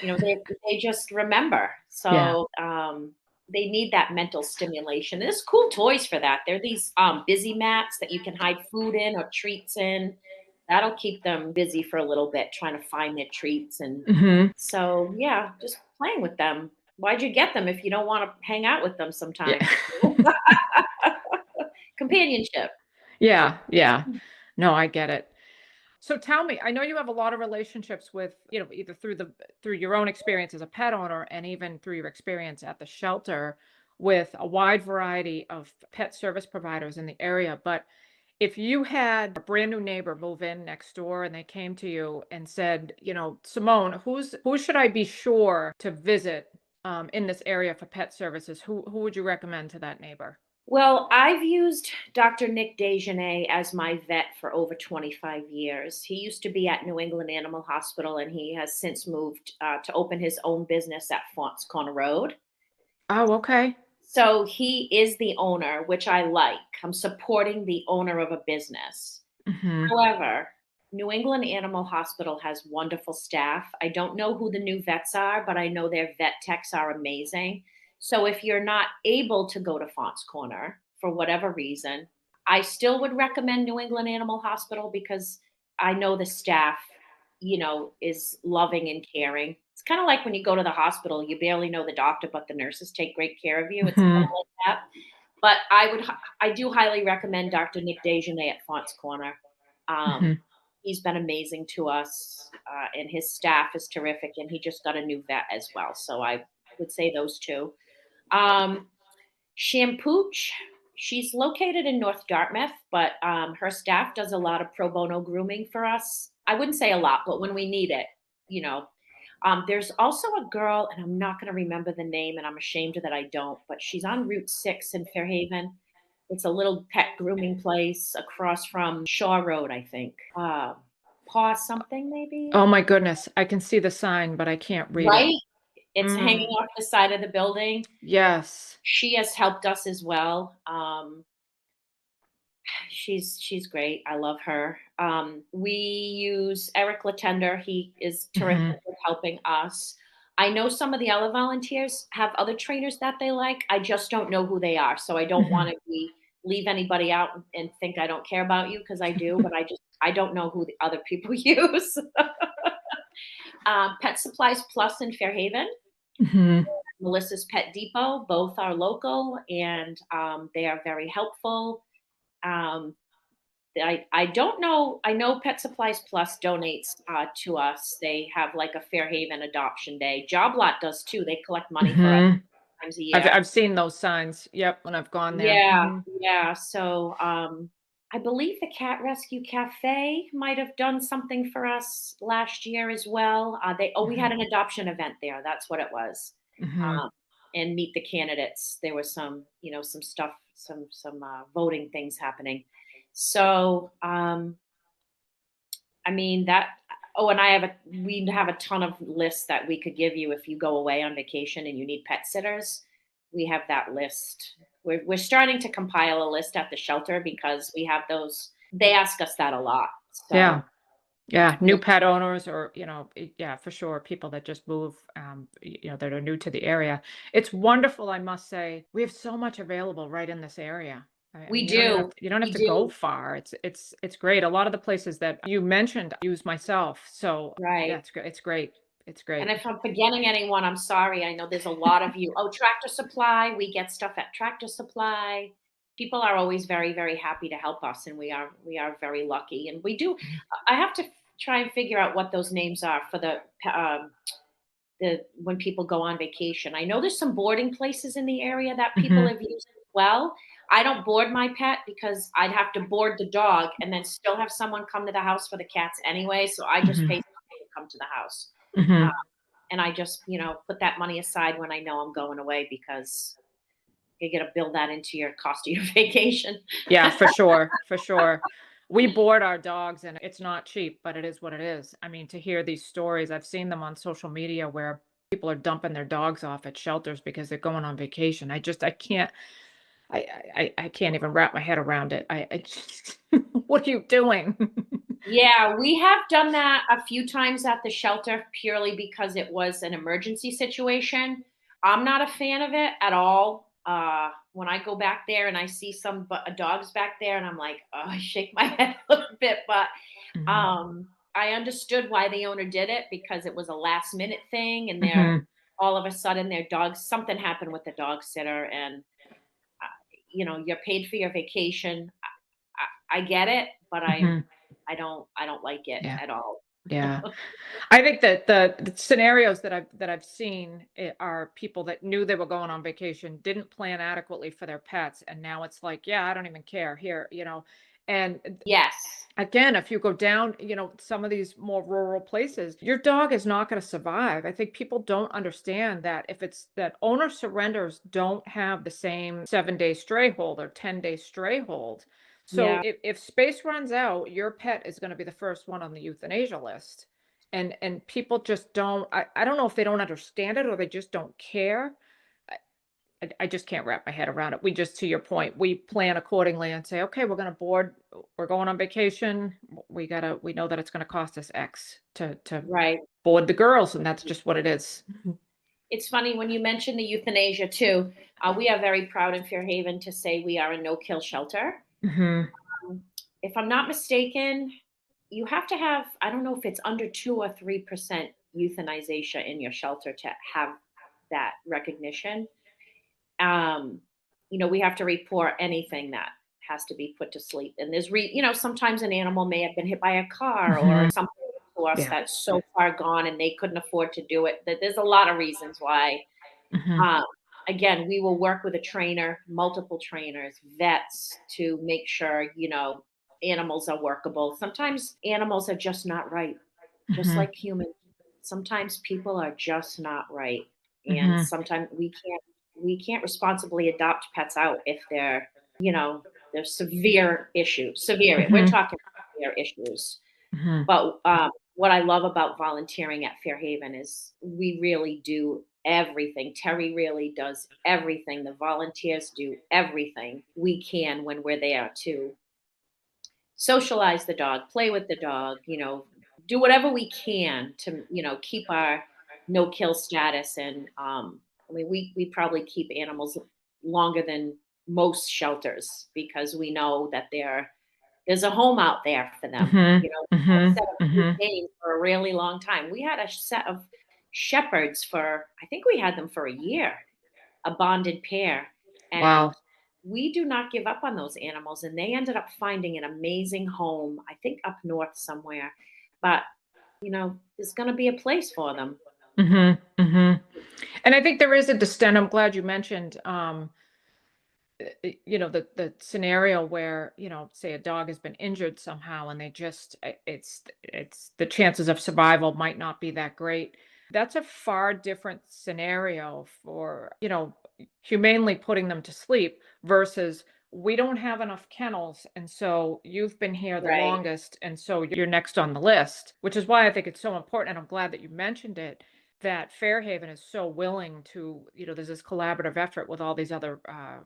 They just remember. Yeah. So they need that mental stimulation. There's cool toys for that. There are these busy mats that you can hide food in or treats in. That'll keep them busy for a little bit, trying to find their treats. And Mhm. so, yeah, just playing with them. Why'd you get them if you don't want to hang out with them Yeah. sometimes? Companionship. Yeah, yeah. No, I get it. So tell me, I know you have a lot of relationships with, either through your own experience as a pet owner and even through your experience at the shelter with a wide variety of pet service providers in the area. But if you had a brand new neighbor move in next door and they came to you and said, Simone, who should I be sure to visit in this area for pet services? Who would you recommend to that neighbor? Well, I've used Dr. Nick Dejanay as my vet for over 25 years. He used to be at New England Animal Hospital, and he has since moved to open his own business at Fonts Corner Road. Oh, okay. So he is the owner, which I like. I'm supporting the owner of a business. Hmm. However, New England Animal Hospital has wonderful staff. I don't know who the new vets are, but I know their vet techs are amazing. So if you're not able to go to Fonts Corner for whatever reason, I still would recommend New England Animal Hospital because I know the staff, is loving and caring. It's kind of like when you go to the hospital, you barely know the doctor, but the nurses take great care of you. It's kind Hmm. of like that. But I do highly recommend Dr. Nick Dejanay at Fonts Corner. Um, Hmm. he's been amazing to us, and his staff is terrific. And he just got a new vet as well, so I would say those two. Um, Shampooch, she's located in North Dartmouth, but her staff does a lot of pro bono grooming for us. I wouldn't say a lot, but when we need it, you know. There's also a girl, and I'm not going to remember the name, and I'm ashamed that I don't, but she's on Route 6 in Fairhaven. It's a little pet grooming place across from Shaw Road, I think. Paw something, maybe? Oh my goodness, I can see the sign, but I can't read it. Right? It's hanging Mm, off the side of the building. yes. She has helped us as well. She's great. I love her. We use Eric Latender. He is terrific Hmm. with helping us. I know some of the other volunteers have other trainers that they like. I just don't know who they are. So I don't want Hmm. to leave anybody out and think I don't care about you because I do, but I don't know who the other people use. Pet Supplies Plus in Fairhaven, Hmm. Melissa's Pet Depot, both are local and they are very helpful. Um, I don't know. I know Pet Supplies Plus donates to us. They have like a Fairhaven Adoption Day. Job Lot does too. They collect money for us Hmm. times a I've year. I've seen those signs. Yep, when I've gone there. Yeah, Hmm. yeah. So I believe the Cat Rescue Cafe might have done something for us last year as well. We Hmm. had an adoption event there. That's what it was. Hmm. Um, and meet the candidates. There was some, some stuff, some voting things happening. So I mean that. Oh, and we have a ton of lists that we could give you if you go away on vacation and you need pet sitters. We have that list. We're starting to compile a list at the shelter because we have those. They ask us that a lot. Yeah. So Yeah, yeah, new pet owners or, yeah, for sure, people that just move, that are new to the area. It's wonderful, I must say. We have so much available right in this area. I we mean, do. you don't have We to go do. far. It's great. A lot of the places that you mentioned, I use myself. So, yeah, Right. it's great. It's great. It's And great. if I'm forgetting anyone, I'm sorry. I know there's a lot of you. Oh, Tractor Supply. We get stuff at Tractor Supply. People are always very, very happy to help us, and we are very lucky. And we do. Mhm. I have to try and figure out what those names are for the when people go on vacation. I know there's some boarding places in the area that people Mhm. have used as well. I don't board my pet because I'd have to board the dog and then still have someone come to the house for the cats anyway. So I just pay Mhm. somebody to come to the house. Uh, Mhm. and I just, put that money aside when I know I'm going away because you got to build that into your cost of your vacation. Yeah, for sure, for sure. We board our dogs and it's not cheap, but it is what it is. I mean, to hear these stories, I've seen them on social media where people are dumping their dogs off at shelters because they're going on vacation. I can't I can't even wrap my head around it. I just what are you doing? Yeah, we have done that a few times at the shelter purely because it was an emergency situation. I'm not a fan of it at all. When I go back there and I see some dogs back there, and I'm like, oh, I shake my head a little bit. But Mhm. I understood why the owner did it because it was a last minute thing, and Mhm. all of a sudden their dogs something happened with the dog sitter, and you're paid for your vacation. I get it, but Mhm. I don't like it Yeah. at all. Yeah. I think that the scenarios that I've seen are people that knew they were going on vacation, didn't plan adequately for their pets, and now it's like, yeah, I don't even care here, And Yes. again, if you go down, some of these more rural places, your dog is not going to survive. I think people don't understand that if it's that owner surrenders don't have the same 7-day stray hold or 10-day stray hold. So Yeah. if space runs out, your pet is going to be the first one on the euthanasia list. And people just don't, I don't know if they don't understand it or they just don't care. I just can't wrap my head around it. We just, to your point, we plan accordingly and say, okay, we're going on vacation. We know that it's gonna cost us X to Right. board the girls, and that's just what it is. It's funny when you mention the euthanasia too. We are very proud in Fairhaven to say we are a no-kill shelter. Mhm. If I'm not mistaken, you have to have, I don't know if it's under 2 or 3% euthanization in your shelter to have that recognition. Um, we have to report anything that has to be put to sleep. And sometimes an animal may have been hit by a car or Mhm. something to us Yeah. that's so far gone and they couldn't afford to do it. That there's a lot of reasons why. Mhm. Um, Again, we will work with a trainer, multiple trainers, vets to make sure, animals are workable. Sometimes animals are just not right, just Mhm. like humans. Sometimes people are just not right. And Mhm. sometimes we can't responsibly adopt pets out if there's severe issues. Severe. We're Mhm. talking severe issues. Mhm. But what I love about volunteering at Fairhaven is we really do everything. Terry really does everything. The volunteers do everything we can when we're there to socialize the dog, play with the dog, do whatever we can to, keep our no kill status. And I mean, we probably keep animals longer than most shelters because we know that there's a home out there for them. Mhm. A Mhm. set of Great Mhm. Danes for a really long time. We had a set of shepherds I think we had them for a year, a bonded pair. Wow. And we do not give up on those animals. And they ended up finding an amazing home, I think up north somewhere. But, there's going to be a place for them. Mhm. Mhm. And I think there is a distinct. I'm glad you mentioned, the scenario where, say a dog has been injured somehow and they just it's the chances of survival might not be that great. That's a far different scenario for, humanely putting them to sleep versus we don't have enough kennels, and so you've been here the Right. longest, and so you're next on the list, which is why I think it's so important, and I'm glad that you mentioned it, that Fairhaven is so willing to, there's this collaborative effort with all these other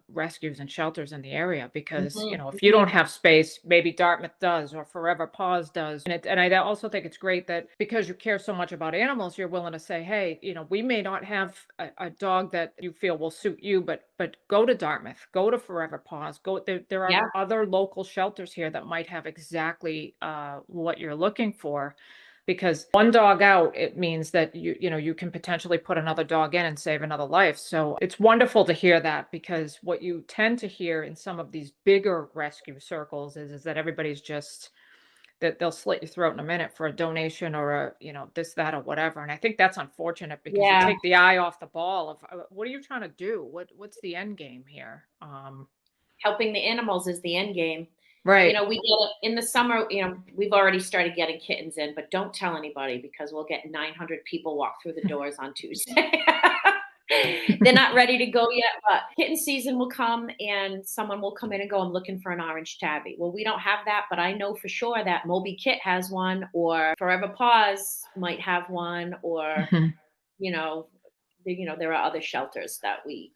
rescues and shelters in the area because, Hmm. if you don't have space, maybe Dartmouth does or Forever Paws does. And I also think it's great that because you care so much about animals, you're willing to say, hey, we may not have a dog that you feel will suit you, but go to Dartmouth, go to Forever Paws, there are Yeah. other local shelters here that might have exactly what you're looking for, because one dog out, it means that you can potentially put another dog in and save another life. So it's wonderful to hear that, because what you tend to hear in some of these bigger rescue circles is that everybody's just that they'll slit your throat in a minute for a donation or a, this, that, or whatever. And I think that's unfortunate because you Yeah. take the eye off the ball of what are you trying to do? What's the end game here? Helping the animals is the end game. Right. We get it in the summer, we've already started getting kittens in, but don't tell anybody because we'll get 900 people walk through the doors on Tuesday. They're not ready to go yet, but kitten season will come and someone will come in and go, I'm looking for an orange tabby. Well, we don't have that, but I know for sure that Moby Kit has one, or Forever Paws might have one, or, Mhm. you know, there are other shelters that we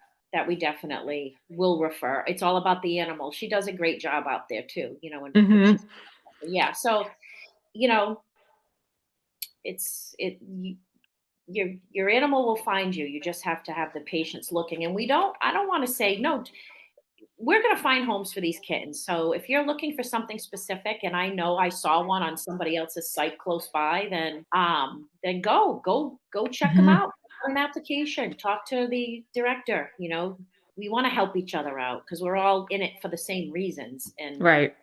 definitely will refer. It's all about the animal. She does a great job out there too, when Mhm. she's yeah. So, you know, it's it you, your animal will find you. You just have to have the patience looking. And I don't want to say no, we're going to find homes for these kittens. So if you're looking for something specific and I know I saw one on somebody else's site close by, then go check them Mhm. out. Put an application, talk to the director, we want to help each other out because we're all in it for the same reasons. And Right.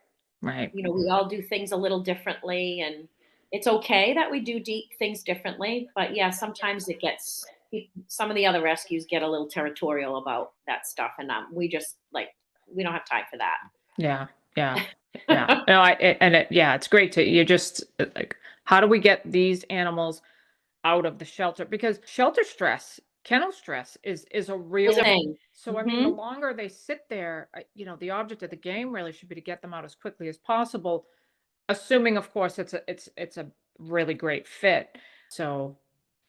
Right. We all do things a little differently, and it's okay that we do things differently. But yeah, sometimes some of the other rescues get a little territorial about that stuff, and we just like we don't have time for that. Yeah. Yeah. Yeah. No, yeah, it's great to you just like, how do we get these animals out of the shelter? Because shelter stress, kennel stress is a It's a real. thing. So I mean, the Hmm. longer they sit there, the object of the game really should be to get them out as quickly as possible, assuming, of course, it's a really great fit. So,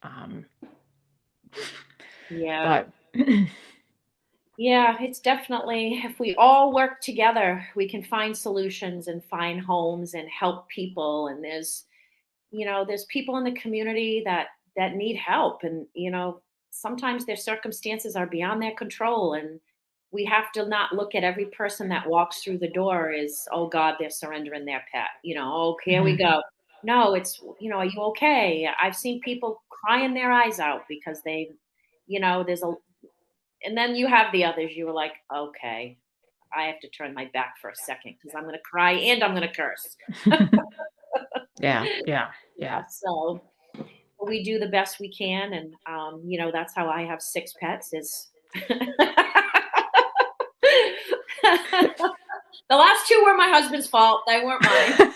um, Yeah. but Yeah, it's definitely, if we all work together, we can find solutions and find homes and help people. And there's people in the community that need help, and sometimes their circumstances are beyond their control, and we have to not look at every person that walks through the door as, oh God, they're surrendering their pet. Oh, here we Mhm. go. No, it's, are you okay? I've seen people crying their eyes out because there's a and then you have the others, you were like, okay, I have to turn my back for a second because I'm going to cry and I'm going to curse. Yeah, yeah, Yeah, yeah. so we do the best we can, and that's how I have 6 pets. Is the last 2 were my husband's fault. They weren't mine.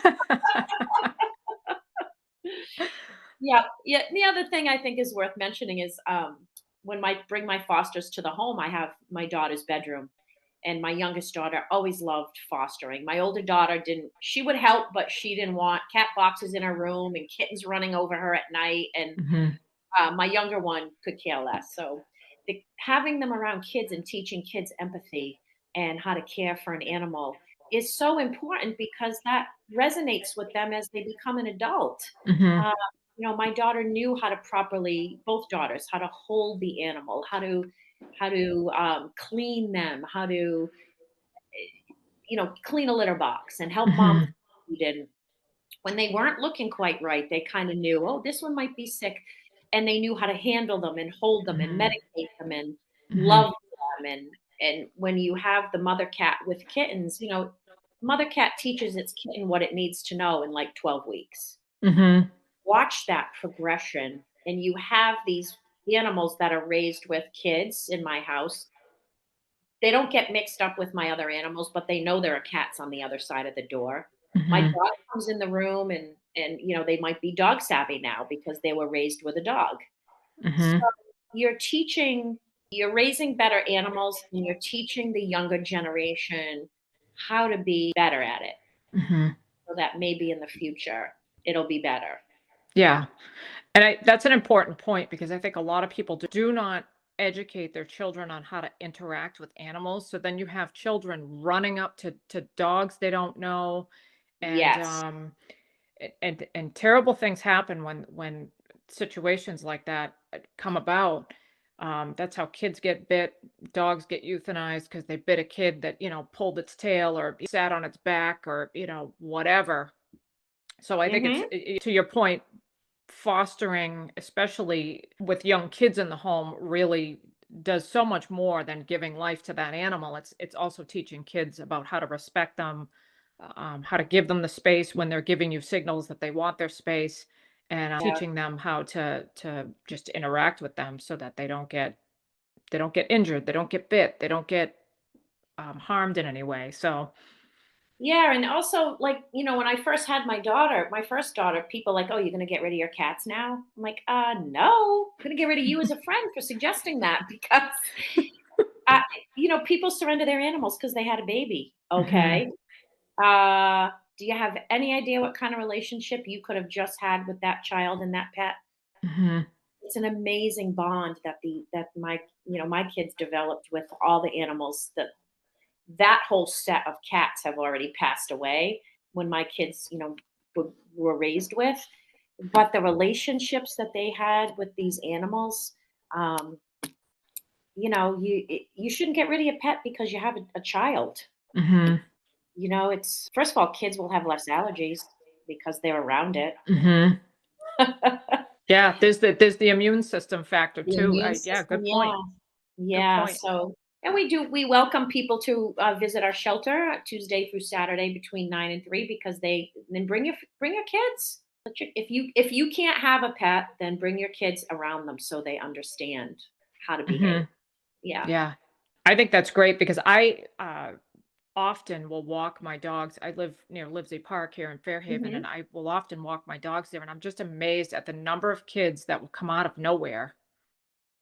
Yeah, yeah. The other thing I think is worth mentioning is when I bring my fosters to the home, I have my daughter's bedroom. And my youngest daughter always loved fostering. My older daughter didn't. She would help, but she didn't want cat boxes in her room and kittens running over her at night. And Mhm, my younger one could care less. So having them around kids and teaching kids empathy and how to care for an animal is so important because that resonates with them as they become an adult. mhm, Uh, my daughter knew how to properly, both daughters, how to hold the animal, how to clean them, how to clean a litter box and help mom mhm, feed. And when they weren't looking quite right, they kind of knew, oh, this one might be sick. And they knew how to handle them and hold them and mhm, medicate them and mhm, love them. And when you have the mother cat with kittens, mother cat teaches its kitten what it needs to know in like 12 weeks. mhm, Watch that progression. And you have these animals that are raised with kids in my house. They don't get mixed up with my other animals, but they know there are cats on the other side of the door. My mhm, dog comes in the room, and they might be dog savvy now because they were raised with a dog. So mhm, you're raising better animals, and you're teaching the younger generation how to be better at it mhm. so that maybe in the future it'll be better. Yeah, and that's an important point because I think a lot of people do not educate their children on how to interact with animals, so then you have children running up to dogs they don't know, and, Yes. and terrible things happen when situations like that, come about. That's how kids get bit, dogs get euthanized because they bit a kid that, pulled its tail or sat on its back or, whatever. So I think it's Mhm. to your point, fostering, especially with young kids in the home, really does so much more than giving life to that animal. It's also teaching kids about how to respect them, how to give them the space when they're giving you signals that they want their space, and Yeah. teaching them how to just interact with them so that they don't get injured, they don't get bit, they don't get harmed in any way. So, Yeah, and also, like, when I first had my first daughter, people like, "Oh, you're gonna get rid of your cats now?" I'm like, no, I'm gonna get rid of you as a friend for suggesting that because, uh, people surrender their animals because they had a baby. mhm, Okay, do you have any idea what kind of relationship you could have just had with that child and that pet? mhm, It's an amazing bond that my kids developed with all the animals that whole set of cats have already passed away when my kids, were raised with. But the relationships that they had with these animals, um, you shouldn't get rid of your pet because you have a child. mhm, It's first of all, kids will have less allergies because they're around it. mhm. The Yeah, there's the immune system factor too. immune Yeah, system, good yeah, point. Good yeah. point. So And we welcome people to visit our shelter Tuesday through Saturday between 9 and 3 because they then bring your kids. If you can't have a pet, then bring your kids around them so they understand how to behave. Mhm. Yeah. Yeah. I think that's great because I, often will walk my dogs. I live near Livesey Park here in Fairhaven, Hmm. and I will often walk my dogs there, and I'm just amazed at the number of kids that will come out of nowhere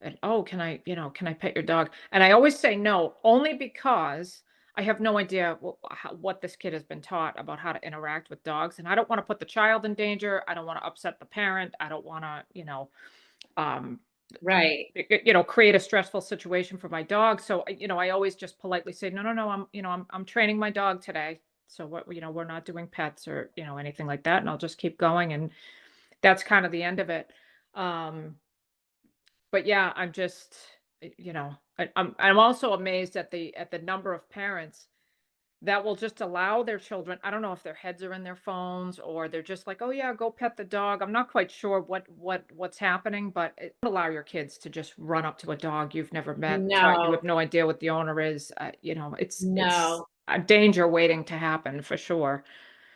and, "Oh, can I, can I pet your dog?" And I always say no, only because I have no idea what this kid has been taught about how to interact with dogs, and I don't wanna put the child in danger, I don't wanna upset the parent, I don't wanna, um, Right. create a stressful situation for my dog. So, I always just politely say, no, no, no, I'm training my dog today. So what, we're not doing pets or, anything like that. And I'll just keep going. And that's kind of the end of it. Um, but yeah, I'm just, I'm also amazed at the number of parents that will just allow their children. I don't know if their heads are in their phones or they're just like, "Oh yeah, go pet the dog." I'm not quite sure what's happening, but allow your kids to just run up to a dog you've never met, you No, have no idea what the owner is. It's no. a danger waiting to happen for sure.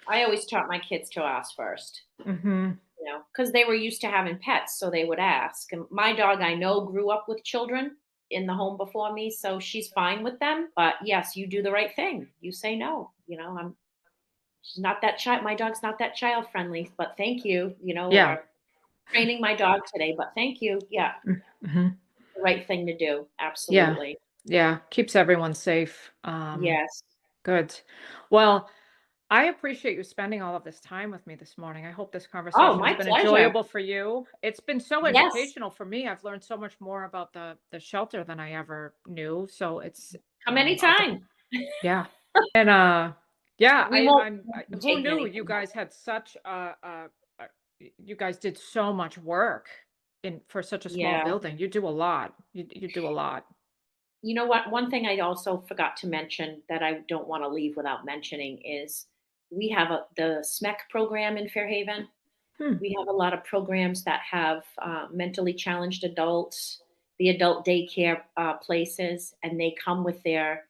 I always taught my kids to ask first. Mhm. Because they were used to having pets, so they would ask. And my dog, I know, grew up with children in the home before me, so she's fine with them. But yes, you do the right thing. You say no. She's not that child. My dog's not that child friendly, but thank you. Yeah. Or training my dog today, but thank you. Yeah, Mhm. the right thing to do. Yeah. Absolutely. Yeah, keeps everyone safe. Yes. Good. Well, I appreciate you spending all of this time with me this morning. I hope this Oh, conversation has my been pleasure. enjoyable for you. It's been so Yes. educational for me. I've learned so much more about the shelter than I ever knew. So it's Come I'll anytime. yeah. And yeah, We won't who take knew you anything. guys had such you guys did so much work in for such a small Yeah. building. You do a lot. You do a lot. You know what? One thing I also forgot to mention that I don't want to leave without mentioning is we have the SMEC program in Fairhaven. Hmm. We have a lot of programs that have mentally challenged adults, the adult daycare places, and they come with their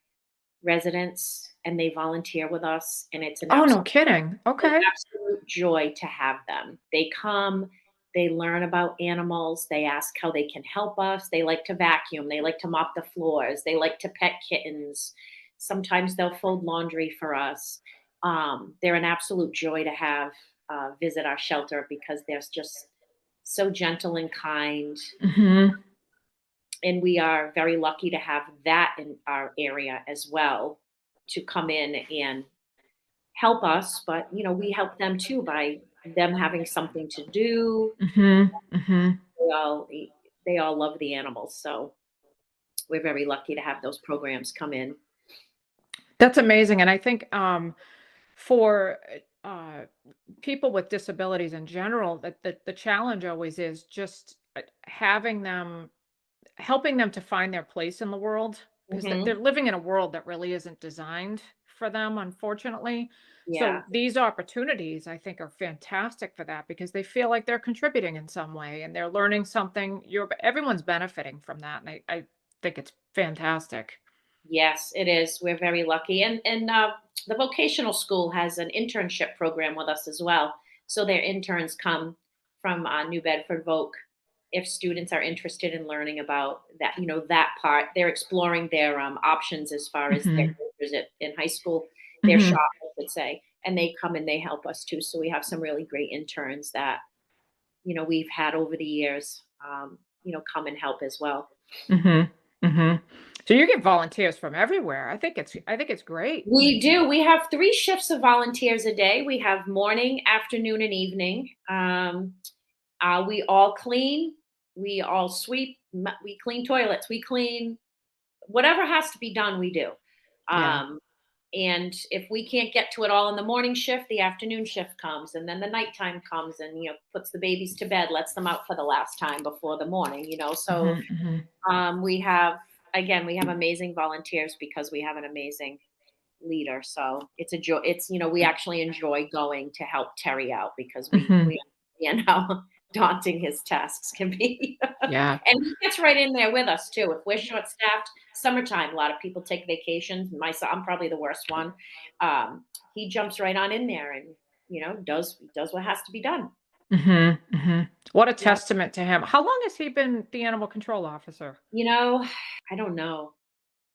residents and they volunteer with us, and it's Oh, no kidding. an Okay. absolute joy to have them. They come, they learn about animals, they ask how they can help us. They like to vacuum, they like to mop the floors, they like to pet kittens. Sometimes they'll fold laundry for us. They're an absolute joy to have visit our shelter because they're just so gentle and kind. Mhm. And we are very lucky to have that in our area as well to come in and help us, but we help them too by them having something to do. Mhm. Mhm. They all they all love the animals, so we're very lucky to have those programs come in. That's amazing, and I think, for, uh, people with disabilities in general, that the challenge always is just, having them helping them to find their place in the world, 'cause they're Hmm. living in a world that really isn't designed for them, unfortunately. Yeah. So, these opportunities, I think, are fantastic for that because they feel like they're contributing in some way, and they're learning something. Everyone's benefiting from that, and I think it's fantastic. Yes, it is. We're very lucky, and the vocational school has an internship program with us as well. So their interns come from New Bedford Voc. If students are interested in learning about that, that part, they're exploring their options as far as their Mhm. majors in high school, their Mhm. shop, I should say, and they come and they help us too. So we have some really great interns that we've had over the years, come and help as well. Mhm. Mhm. So you get volunteers from everywhere. I think it's great. We do. We have 3 shifts of volunteers a day. We have morning, afternoon, and evening. We all clean. We all sweep. We clean toilets. We clean whatever has to be done. We do. Yeah. Um, and if we can't get to it all in the morning shift, the afternoon shift comes, and then the nighttime comes, and puts the babies to bed, lets them out for the last time before the morning. So Mhm. Mhm. we have amazing volunteers because we have an amazing leader. So it's a joy. We actually enjoy going to help Terry out because we Mhm. understand how daunting his tasks can be. Yeah. And he gets right in there with us too. If we're short-staffed, summertime, a lot of people take vacations. I'm probably the worst one. Um, he jumps right on in there and does what has to be done. Mhm, mhm. What a Yeah. testament to him. How long has he been the animal control officer? You know, I don't know.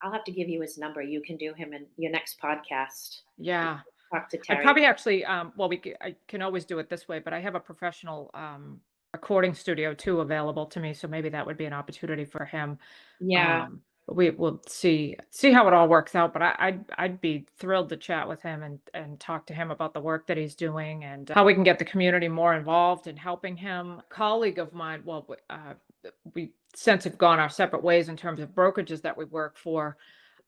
I'll have to give you his number. You can do him in your next podcast. Yeah. Talk to I Terry. probably actually, well, I can always do it this way, but I have a professional recording studio too available to me, so maybe that would be an opportunity for him. Yeah. But we will see how it all works out. But I'd be thrilled to chat with him and talk to him about the work that he's doing and how we can get the community more involved in helping him. A colleague of mine, well, we since have gone our separate ways in terms of brokerages that we work for,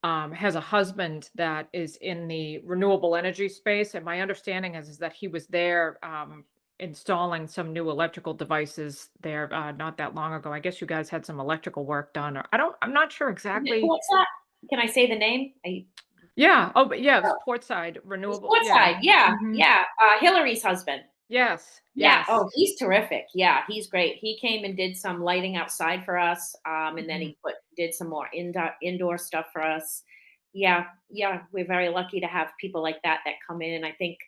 has a husband that is in the renewable energy space, and my understanding is that he was there installing some new electrical devices there not that long ago. I guess you guys had some electrical work done, or I'm not sure exactly. What's that? Can I say the name? Yeah. Oh, but yeah, it was Portside Renewable. Yeah. Sportside. Yeah. Hmm. Yeah. Hillary's husband. Yes. Yeah. Yes. Oh, he's terrific. Yeah, he's great. He came and did some lighting outside for us, and then Mhm. he did some more indoor stuff for us. Yeah, yeah, we're very lucky to have people like that come in. And I think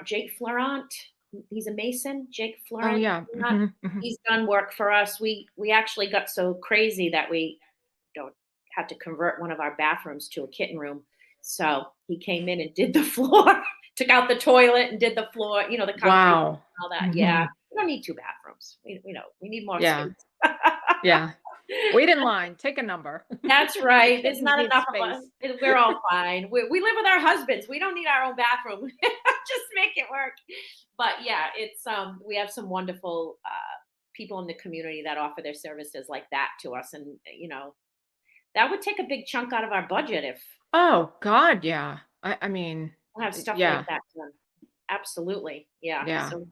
Jake Florent, he's a mason. Jake Oh Florent, yeah. Hmm, hmm. he's done work for us. We actually got so crazy that we don't had to convert one of our bathrooms to a kitten room. So he came in and did the floor, took out the toilet and did the floor, the concrete Wow. all that. Yeah. Hmm. We don't need 2 bathrooms. We need more Yeah. space. Yeah. Wait in line. Take a number. That's right. There's Kittens not need enough of us. space. We're all fine. We live with our husbands. We don't need our own bathroom. Just make it work. But yeah, it's we have some wonderful people in the community that offer their services like that to us, and that would take a big chunk out of our budget if Oh, God, yeah. I mean, we have stuff like yeah, that done. Absolutely. Yeah. yeah. So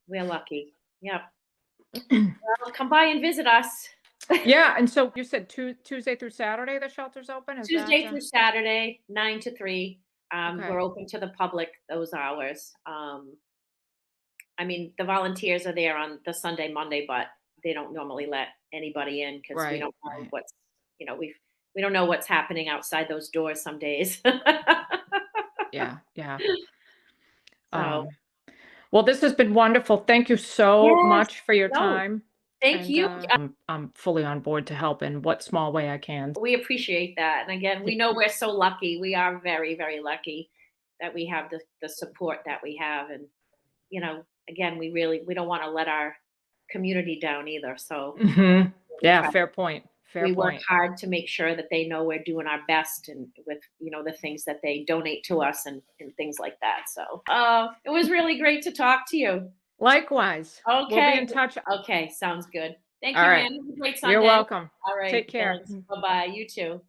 we're lucky. Yep. Well, come by and visit us. Yeah, and so you said Tuesday through Saturday, the shelter's open? Is that, Tuesday through Saturday, 9 to 3. We're okay, open to the public those hours. I mean, the volunteers are there on the Sunday, Monday, but they don't normally let anybody in because we right, don't know right. we don't know what's happening outside those doors some days. Yeah, yeah. So, Um, well, this has been wonderful. Thank you so yes. much for your No, time, thank and, you. I'm fully on board to help in what small way I can. We appreciate that. And again, we Y know we're so lucky. We are very, very lucky that we have the support that we have. And, again, we don't want to let our community down either. So Mhm. we Yeah, try fair point, fair we work point. hard to make sure that they know we're doing our best and with, the things that they donate to us and things like that. So it was really great to talk to you. Likewise. We'll be Okay. in touch. Okay, sounds good. Thank you, Alright. man. Have a great You're Sunday. welcome. All right, Take care. thanks. Bye-bye. You too.